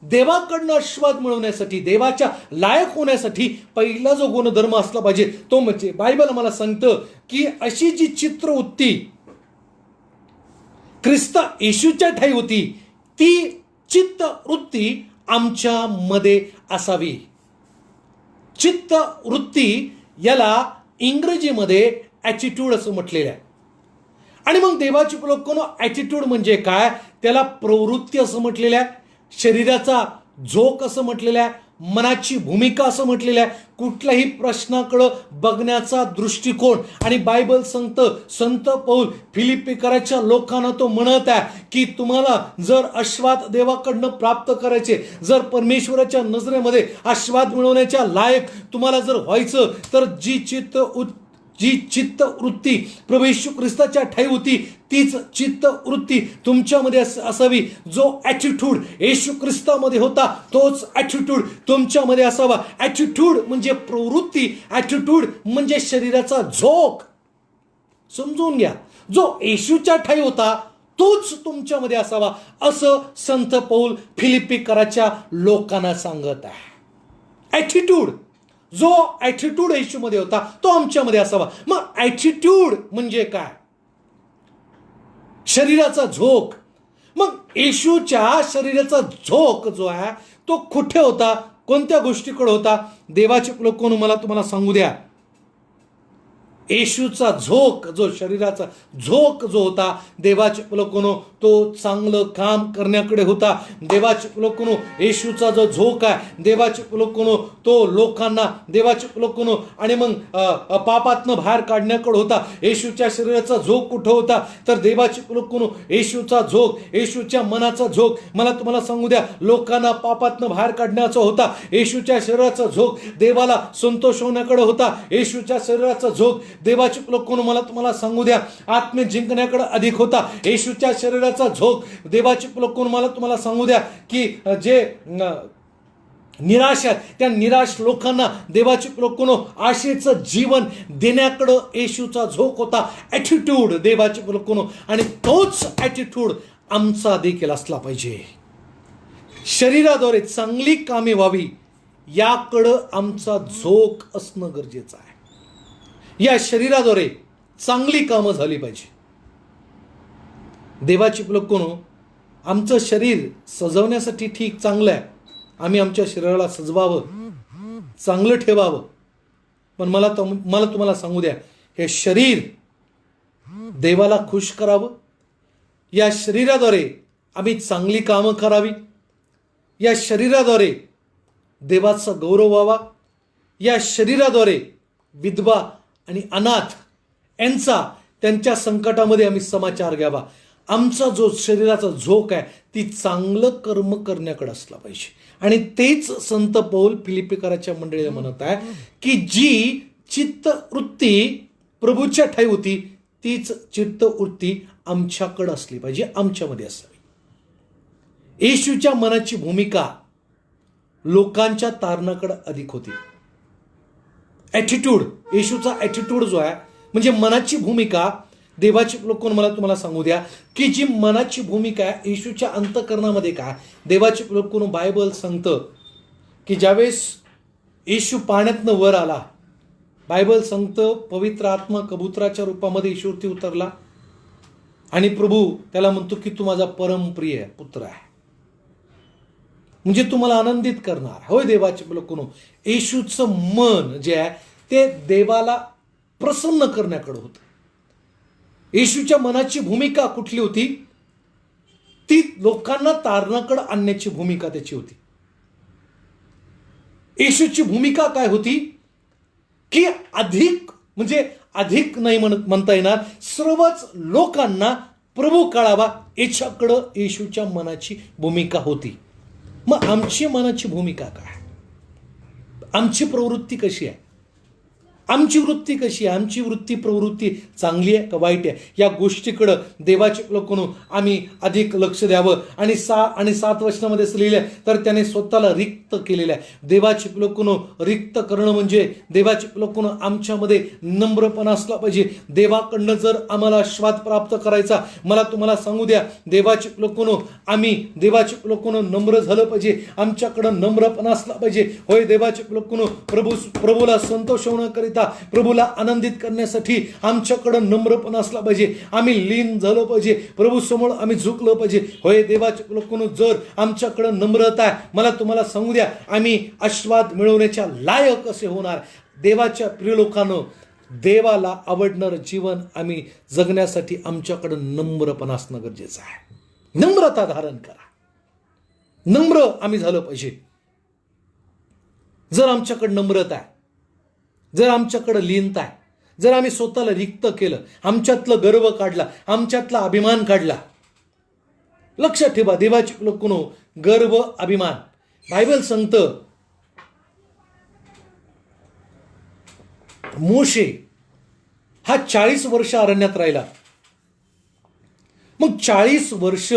देवाकडनं आशीर्वाद मिळवण्यासाठी, देवाच्या लायक होण्यासाठी पहिला जो गुणधर्म असला पाहिजे तो म्हणजे बायबल आम्हाला सांगतं की अशी जी चित्तवृत्ती ख्रिस्त येशूच्या ठायी होती ती चित्तवृत्ती आमच्यामध्ये असावी. चित्तवृत्ती याला इंग्रजीमध्ये ॲटिट्यूड असं म्हटलेलं आहे. आणि मग देवाची लोकांनो, ॲटिट्यूड म्हणजे काय? त्याला प्रवृत्ती असं म्हटलेलं आहे, शरीराचा झोक असं म्हटलेलं आहे, मनाची भूमिका असं म्हटलेलं आहे, कुठल्याही प्रश्नाकडं बघण्याचा दृष्टिकोन. आणि बायबल सांगतं, संत पौल फिलिप्पिकराच्या लोकांना तो म्हणत आहे की तुम्हाला जर आशीर्वाद देवाकडनं प्राप्त करायचे, जर परमेश्वराच्या नजरेमध्ये आशीर्वाद मिळवण्याच्या लायक तुम्हाला जर व्हायचं, तर जी चित्तवृत्ती प्रभू येशू ख्रिस्ताच्या ठायी होती तीच चित्तवृत्ती तुमच्यामध्ये असावी. जो ॲटिट्यूड येशू ख्रिस्तामध्ये होता तोच ॲटिट्यूड तुमच्यामध्ये असावा. ॲटिट्यूड म्हणजे प्रवृत्ती, ॲटिट्यूड म्हणजे शरीराचा झोक. समजून घ्या, जो येशूच्या ठायी होता तोच तुमच्यामध्ये असावा असं संत पौल फिलिप्पिकराच्या लोकांना सांगत आहे. ॲटिट्यूड, जो ॲटिट्यूड येशूमध्ये होता तो आमच्यामध्ये असावा. मग ॲटिट्यूड म्हणजे काय? शरीराचा झोक. मग येशूच्या शरीराचा झोक जो आहे तो कुठे होता, कोणत्या गोष्टीकडे होता? देवाचे लोकांनो, मला तुम्हाला सांगू द्या, येशूचा झोक, जो शरीराचा झोक जो होता देवाचे लोकांनो, तो चांगलं काम करण्याकडे होता. देवाचे लोकांनो, येशूचा जो झोक आहे देवाचे लोकांनो, तो लोकांना देवाचे लोकांनो आणि मग पापातनं बाहेर काढण्याकडे होता. येशूच्या शरीराचा झोक कुठं होता? तर देवाचे लोकांनो, येशूचा झोक, येशूच्या मनाचा झोक, मला तुम्हाला सांगू द्या, लोकांना पापातनं बाहेर काढण्याचा होता. येशूच्या शरीराचा झोक देवाला संतोष होण्याकडे होता. येशूच्या शरीराचा झोक देवाचे लोकांनो, मला तुम्हाला सांगू द्या, आत्मे जिंकण्याकडे अधिक होता. येशूच्या शरीराचा झोक देवाचे लोकांनो, मला तुम्हाला सांगू द्या की जे निराश आहेत त्या निराश लोकांना देवाचे लोकांनो आशेचं जीवन देण्याकडं येशूचा झोक होता. ॲटिट्यूड देवाचे लोकांनो, आणि तोच ॲटिट्यूड आमचा देखील असला पाहिजे. शरीराद्वारे चांगली कामे व्हावी याकडं आमचा झोक असणं गरजेचं आहे. या शरीराद्वारे चांगली कामं झाली पाहिजे. देवाची लोकांनो, आमचं शरीर सजवण्यासाठी ठीक चांगलं आहे, आम्ही आमच्या शरीराला सजवावं, चांगलं ठेवावं. पण मला तुम्हाला सांगू द्या, हे शरीर देवाला खुश करावं, या शरीराद्वारे आम्ही चांगली कामं करावी, या शरीराद्वारे देवाचा गौरव व्हावा, या शरीराद्वारे विधवा आणि अनाथ यांचा त्यांच्या संकटामध्ये आम्ही समाचार घ्यावा, आमचा जो शरीराचा झोक आहे ती चांगलं कर्म करण्याकडे असला पाहिजे. आणि तेच संत पौल फिलिपिकराच्या मंडळीला म्हणत आहे की जी चित्तवृत्ती प्रभूच्या ठाई होती तीच चित्तवृत्ती आमच्याकडे असली पाहिजे, आमच्यामध्ये असावी. येशूच्या मनाची भूमिका लोकांच्या तारणाकडे अधिक होती. ॲटिट्यूड, येशूचा ॲटिट्यूड जो आहे म्हणजे मनाची भूमिका देवाची लोकं मला तुम्हाला सांगू द्या की जी मनाची भूमिका आहे येशूच्या अंतःकरणामध्ये काय देवाची लोकं बायबल सांगतं की ज्यावेळेस येशू पाण्यातनं वर आला, बायबल सांगतं पवित्र आत्मा कबुतराच्या रूपामध्ये येशूवरती उतरला आणि प्रभू त्याला म्हणतो की तू माझा परमप्रिय पुत्र आहे, म्हणजे तुम्हाला आनंदित करणार. होय देवाचे लोकं, येशूचं मन जे आहे ते देवाला प्रसन्न करण्याकडे होतं. येशूच्या मनाची भूमिका कुठली होती? ती लोकांना तारणाकडे आणण्याची भूमिका त्याची होती. येशूची भूमिका काय होती की अधिक म्हणजे अधिक नाही म्हणता येणार, सर्वच लोकांना प्रभू कळावा याच्याकडं येशूच्या मनाची भूमिका होती. मग आमची मनाची भूमिका काय? आमची प्रवृत्ती कशी आहे? आमची वृत्ती कशी आहे? आमची वृत्ती प्रवृत्ती चांगली आहे का वाईट आहे? या गोष्टीकडं देवाचे लोकांनो आम्ही अधिक लक्ष द्यावं. आणि 6 आणि 7 वचनामध्ये असं लिहिलं तर त्याने स्वतःला रिक्त केलेलं आहे. देवाचे लोकांनो रिक्त करणं म्हणजे देवाचे लोकांनो आमच्यामध्ये नम्रपणा असला पाहिजे. देवाकडनं जर आम्हाला आशीर्वाद प्राप्त करायचा, मला तुम्हाला सांगू द्या देवाचे लोकांनो आम्ही देवाचे लोकांनो नम्र झालं पाहिजे, आमच्याकडं नम्रपणा असला पाहिजे. होय देवाचे लोकांनो प्रभूला संतोष होण्याकरिता प्रभूला आनंदित करण्यासाठी आमच्याकडं नम्रपणा असला पाहिजे. आम्ही लीन झालो पाहिजे, प्रभू समोर आम्ही झुकलो पाहिजे. होय देवाचे लोकांनो जर आमच्याकडं नम्रता आहे, मला तुम्हाला सांगू द्या आम्ही आशीर्वाद मिळवण्याच्या लायक असे होणार. देवाच्या प्रिय लोकांनो, देवाला आवडणारं जीवन आम्ही जगण्यासाठी आमच्याकडं नम्रपणा असणं गरजेचं आहे. नम्रता धारण करा, नम्र आम्ही झालं पाहिजे. जर आमच्याकडे नम्रता आहे, जर आमच्याकडं लीनता आहे, जर आम्ही स्वतःला रिक्त केलं, आमच्यातलं गर्व काढला, आमच्यातला अभिमान काढला. लक्षात ठेवा देवाची लोकनो, गर्व अभिमान बायबल सांगतं मोशे हा 40 वर्ष अरण्यात राहिला. मग 40 वर्ष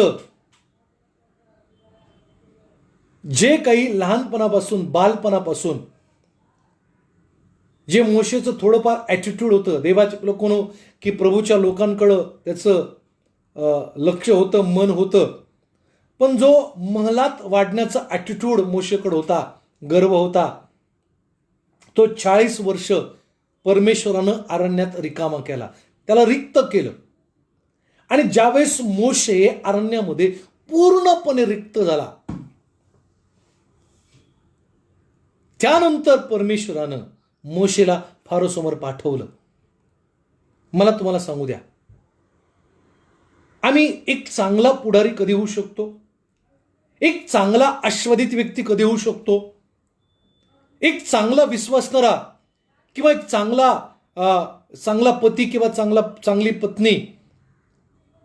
जे काही लहानपणापासून बालपणापासून जे मोशेचं थोडंफार ॲटिट्यूड होतं देवाचे लोकांनो की प्रभूच्या लोकांकडं त्याचं लक्ष होतं, मन होतं, पण जो महलात वाढण्याचा ॲटिट्यूड मोशेकडं होता, गर्व होता, तो 40 वर्ष परमेश्वरानं अरण्यात रिकामा केला, त्याला रिक्त केलं. आणि ज्यावेळेस मोशे अरण्यामध्ये पूर्णपणे रिक्त झाला, त्यानंतर परमेश्वरानं मोशेला फारोसमोर पाठवलं. मला तुम्हाला सांगू द्या आम्ही एक चांगला पुढारी कधी होऊ शकतो? एक चांगला आस्वादित व्यक्ती कधी होऊ शकतो? एक चांगला विश्वासणारा किंवा एक चांगला पती किंवा चांगली पत्नी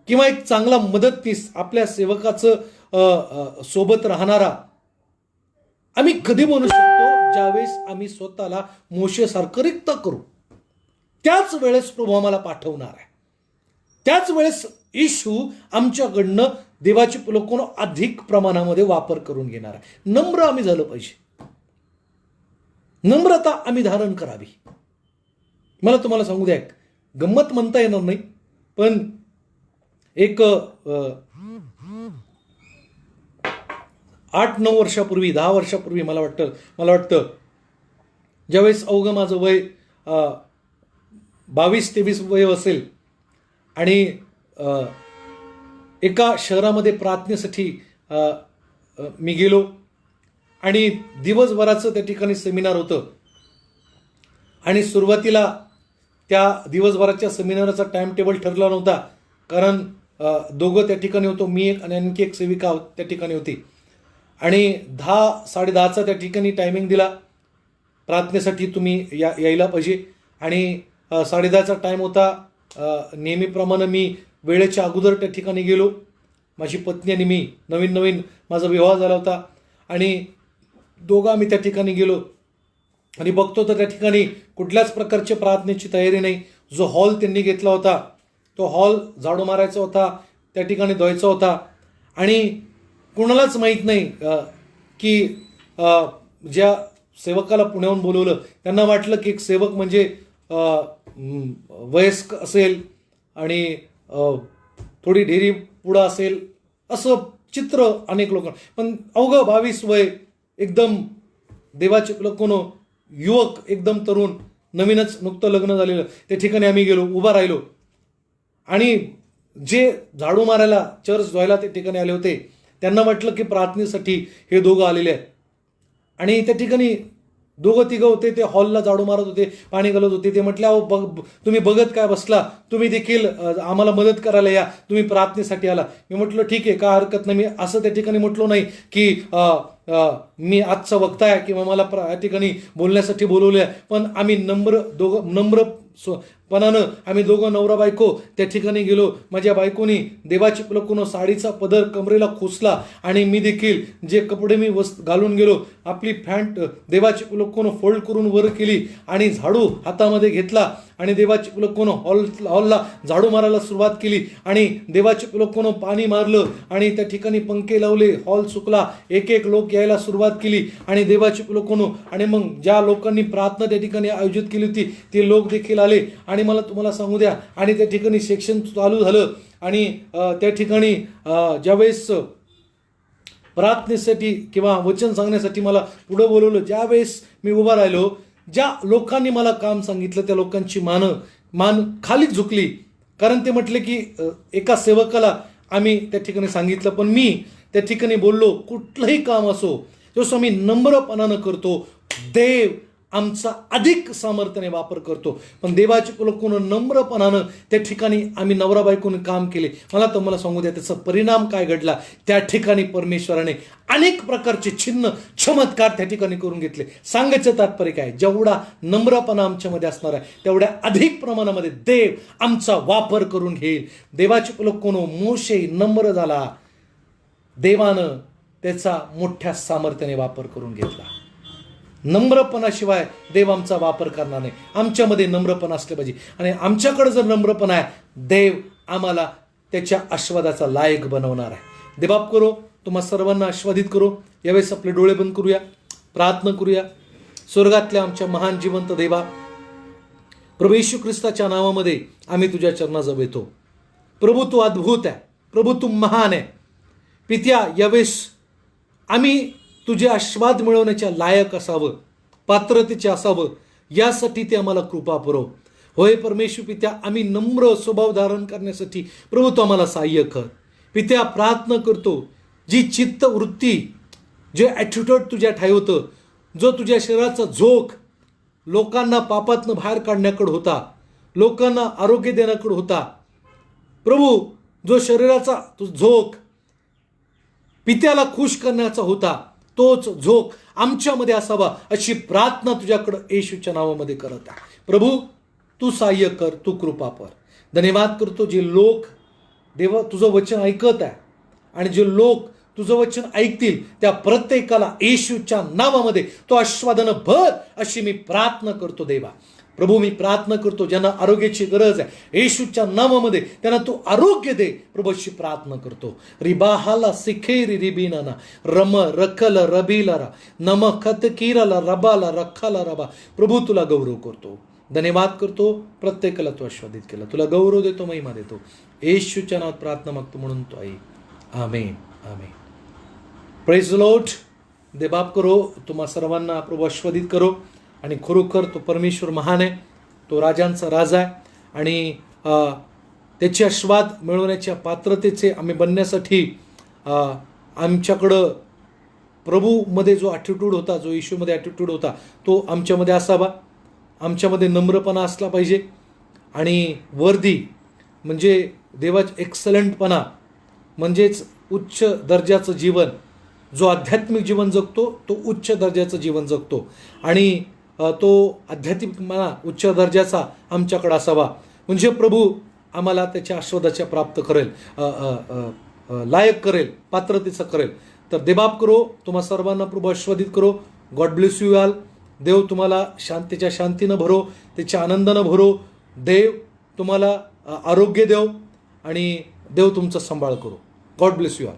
किंवा एक चांगला मदतनीस आपल्या सेवकाचं सोबत राहणारा आम्ही कधी बनू शकतो? ज्यावेळेस आम्ही स्वतःला मोशेसारखं रिक्त करू. त्याच वेळेस प्रभू आम्हाला पाठवणार आहे. त्याच वेळेस येशू आमच्याकडनं देवाची लोकांना अधिक प्रमाणामध्ये वापर करून घेणार आहे. नम्र आम्ही झालं पाहिजे, नम्रता आम्ही धारण करावी. मला तुम्हाला सांगू द्या, गंमत म्हणता येणार नाही, पण एक 8-9 वर्षापूर्वी 10 वर्षापूर्वी मला वाटतं ज्यावेळेस अवघं माझं वय 22-23 वय असेल आणि एका शहरामध्ये प्रार्थनेसाठी मी गेलो आणि दिवसभराचं त्या ठिकाणी सेमिनार होतं. आणि सुरुवातीला त्या दिवसभराच्या सेमिनारचा टाइम टेबल ठरला नव्हता, कारण दोघं त्या ठिकाणी होतो, मी एक आणि आणखी एक सेविका त्या ठिकाणी होती. आणि 10-10:30चा त्या ठिकाणी टायमिंग दिला, प्रार्थनेसाठी तुम्ही यायला पाहिजे. आणि 10:30चा टाईम होता. नेहमीप्रमाणे मी वेळेच्या अगोदर त्या ठिकाणी गेलो. माझी पत्नी आणि मी, नवीन माझा विवाह झाला होता आणि दोघं आम्ही त्या ठिकाणी गेलो आणि बघतो तर त्या ठिकाणी कुठल्याच प्रकारच्या प्रार्थनेची तयारी नाही. जो हॉल त्यांनी घेतला होता तो हॉल झाडू मारायचा होता, त्या ठिकाणी धुवायचा होता आणि कोणालाच माहीत नाही की ज्या सेवकाला पुण्याहून बोलवलं त्यांना वाटलं की एक सेवक म्हणजे वयस्क असेल आणि थोडी ढेरी पुढं असेल असं चित्र अनेक लोक, पण अवघं 22 वय, एकदम देवाचे कोण युवक, एकदम तरुण, नवीनच नुकतं लग्न झालेलं. त्या ठिकाणी आम्ही गेलो, उभा राहिलो आणि जे झाडू मारायला चर्च धुवायला त्या ठिकाणी आले होते त्यांना वाटलं की प्रार्थनेसाठी हे दोघं आलेले आहेत आणि त्या ठिकाणी दोघं तिघं होते, ते हॉलला झाडू मारत होते, पाणी घालत होते. ते म्हटले, अहो तुम्ही बघत काय बसला, तुम्ही देखील आम्हाला मदत करायला या, तुम्ही प्रार्थनेसाठी आला. मी म्हटलं ठीक आहे, काय हरकत नाही. मी असं त्या ठिकाणी म्हटलो नाही की मी आजचा वक्ता आहे किंवा मला या ठिकाणी बोलण्यासाठी बोलवलं आहे, पण आम्ही नम्रपणानं आम्ही दोघं नवरा बायको त्या ठिकाणी गेलो. माझ्या बायकोनी देवाची पुलकोनो साडीचा पदर कमरेला खोसला आणि मी देखील जे कपडे मी घालून गेलो, आपली पॅन्ट देवाची पुलकोनो फोल्ड करून वर केली आणि झाडू हातामध्ये घेतला आणि देवाची पुलकोनो हॉलला झाडू मारायला सुरुवात केली आणि देवाची पुलकोनो पाणी मारलं आणि त्या ठिकाणी पंखे लावले, हॉल सुकला, एक लोक यायला सुरुवात केली आणि देवाची पुलकोनो आणि मग ज्या लोकांनी प्रार्थना त्या ठिकाणी आयोजित केली होती ते लोक देखील आले आणि मला तुम्हाला सांगू द्या, आणि त्या ठिकाणी सेक्शन चालू झालं आणि त्या ठिकाणी ज्यावेळेस प्रार्थनेसाठी किंवा वचन सांगण्यासाठी मला पुढं बोलवलं, ज्यावेळेस मी उभा राहिलो, ज्या लोकांनी मला काम सांगितलं त्या लोकांची मान खालीच झुकली, कारण ते म्हटले की एका सेवकाला आम्ही त्या ठिकाणी सांगितलं. पण मी त्या ठिकाणी बोललो, कुठलंही काम असो जसं आम्ही नम्रपणानं करतो, देव आमचा अधिक सामर्थ्याने वापर करतो. पण देवाची पुलकोनं नम्रपणानं त्या ठिकाणी आम्ही नवरा बायकोने काम केले. मला सांगू द्या त्याचा परिणाम काय घडला. त्या ठिकाणी परमेश्वराने अनेक प्रकारचे चिन्ह चमत्कार त्या ठिकाणी करून घेतले. सांगायचं तात्पर्य काय, जेवढा नम्रपणा आमच्यामध्ये असणार आहे तेवढ्या अधिक प्रमाणामध्ये देव आमचा वापर करून घेईल. देवाची पुलकोनो मोशे नम्र झाला, देवानं त्याचा मोठ्या सामर्थ्याने वापर करून घेतला. नम्रपणाशिवाय देव आमचा वापर करणार नाही. आमच्यामध्ये नम्रपणा असले पाहिजे आणि आमच्याकडे जर नम्रपणा आहे, देव आम्हाला त्याच्या आशीर्वादाचा लायक बनवणार आहे. देवबाप करो, तुम्हा सर्वांना आशीर्वादित करो. यावेळेस आपले डोळे बंद करूया, प्रार्थना करूया. स्वर्गातल्या आमच्या महान जिवंत देवा, प्रभू येशू ख्रिस्ताच्या नावामध्ये आम्ही तुझ्या चरणाजवळ येतो. प्रभू तू अद्भुत आहे, प्रभू तू महान आहे. पित्या, यावेळेस आम्ही तुझे आशीर्वाद मिळवण्याच्या लायक असावं, पात्रतेचे असावं, यासाठी ते आम्हाला कृपा पुरव. होय परमेश्वर पित्या, आम्ही नम्र स्वभाव धारण करण्यासाठी प्रभू तू आम्हाला सहाय्य कर. पित्या, प्रार्थना करतो, जी चित्त वृत्ती, जे ॲटिट्यूड तुझ्या ठेवतं, जो तुझ्या शरीराचा झोक लोकांना पापातनं बाहेर काढण्याकडे होता, लोकांना आरोग्य देण्याकडे होता, प्रभू जो शरीराचा झोक पित्याला खुश करण्याचा होता, तोच झोक आमच्यामध्ये असावा अशी प्रार्थना तुझ्याकडं येशूच्या नावामध्ये करत आहे. प्रभू तू सहाय्य कर, तू कृपा कर. धन्यवाद करतो जे लोक देवा तुझं वचन ऐकत आहे आणि जे लोक तुझं वचन ऐकतील त्या प्रत्येकाला येशूच्या नावामध्ये तो आशीर्वादानं भर अशी मी प्रार्थना करतो. देवा प्रभू, मी प्रार्थना करतो ज्यांना आरोग्याची गरज आहे, येशूच्या नावामध्ये त्यांना तू आरोग्य दे. प्रभू अशी प्रार्थना करतो. रिबाहाला सिखेरी रिबिनाना रम रखल रबीला नम खत किराला रबाला रखाला रबा. प्रभू तुला गौरव करतो, धन्यवाद करतो. प्रत्येकाला तू आशीर्वादित केला, तुला गौरव देतो, महिमा देतो. येशूच्या नावात प्रार्थना मागतो म्हणून तो आई. आमेन, आमेन. Praise the Lord. देवबाप करो, तुम्हा सर्वांना प्रभू आशीर्वादित करो. आणि खरोखर तो परमेश्वर महान आहे, तो राजांचा राजा आहे आणि त्याचे आशीर्वाद मिळवण्याच्या पात्रतेचे आम्ही बनण्यासाठी आमच्याकडं प्रभूमध्ये जो ॲटिट्यूड होता, जो येशूमध्ये ॲटिट्यूड होता, तो आमच्यामध्ये असावा. आमच्यामध्ये नम्रपणा असला पाहिजे आणि वर्दी म्हणजे देवाचा एक्सलंटपणा म्हणजेच उच्च दर्जाचं जीवन. जो आध्यात्मिक जीवन जगतो तो उच्च दर्जाचं जीवन जगतो आणि तो आध्यात्मिकपणा उच्च दर्जाचा आमच्याकडे असावा. म्हणजे प्रभू आम्हाला त्याच्या आस्वादाच्या प्राप्त करेल, लायक करेल, पात्रतेचं करेल. तर देबाप करो. तुम्हा सर्वांना प्रभू आस्वादित करो. God bless you all. देव तुम्हाला त्याच्या शांतीनं भरो, त्याच्या आनंदानं भरो. देव तुम्हाला आरोग्य देव आणि देव तुमचा सांभाळ करो. God bless you all.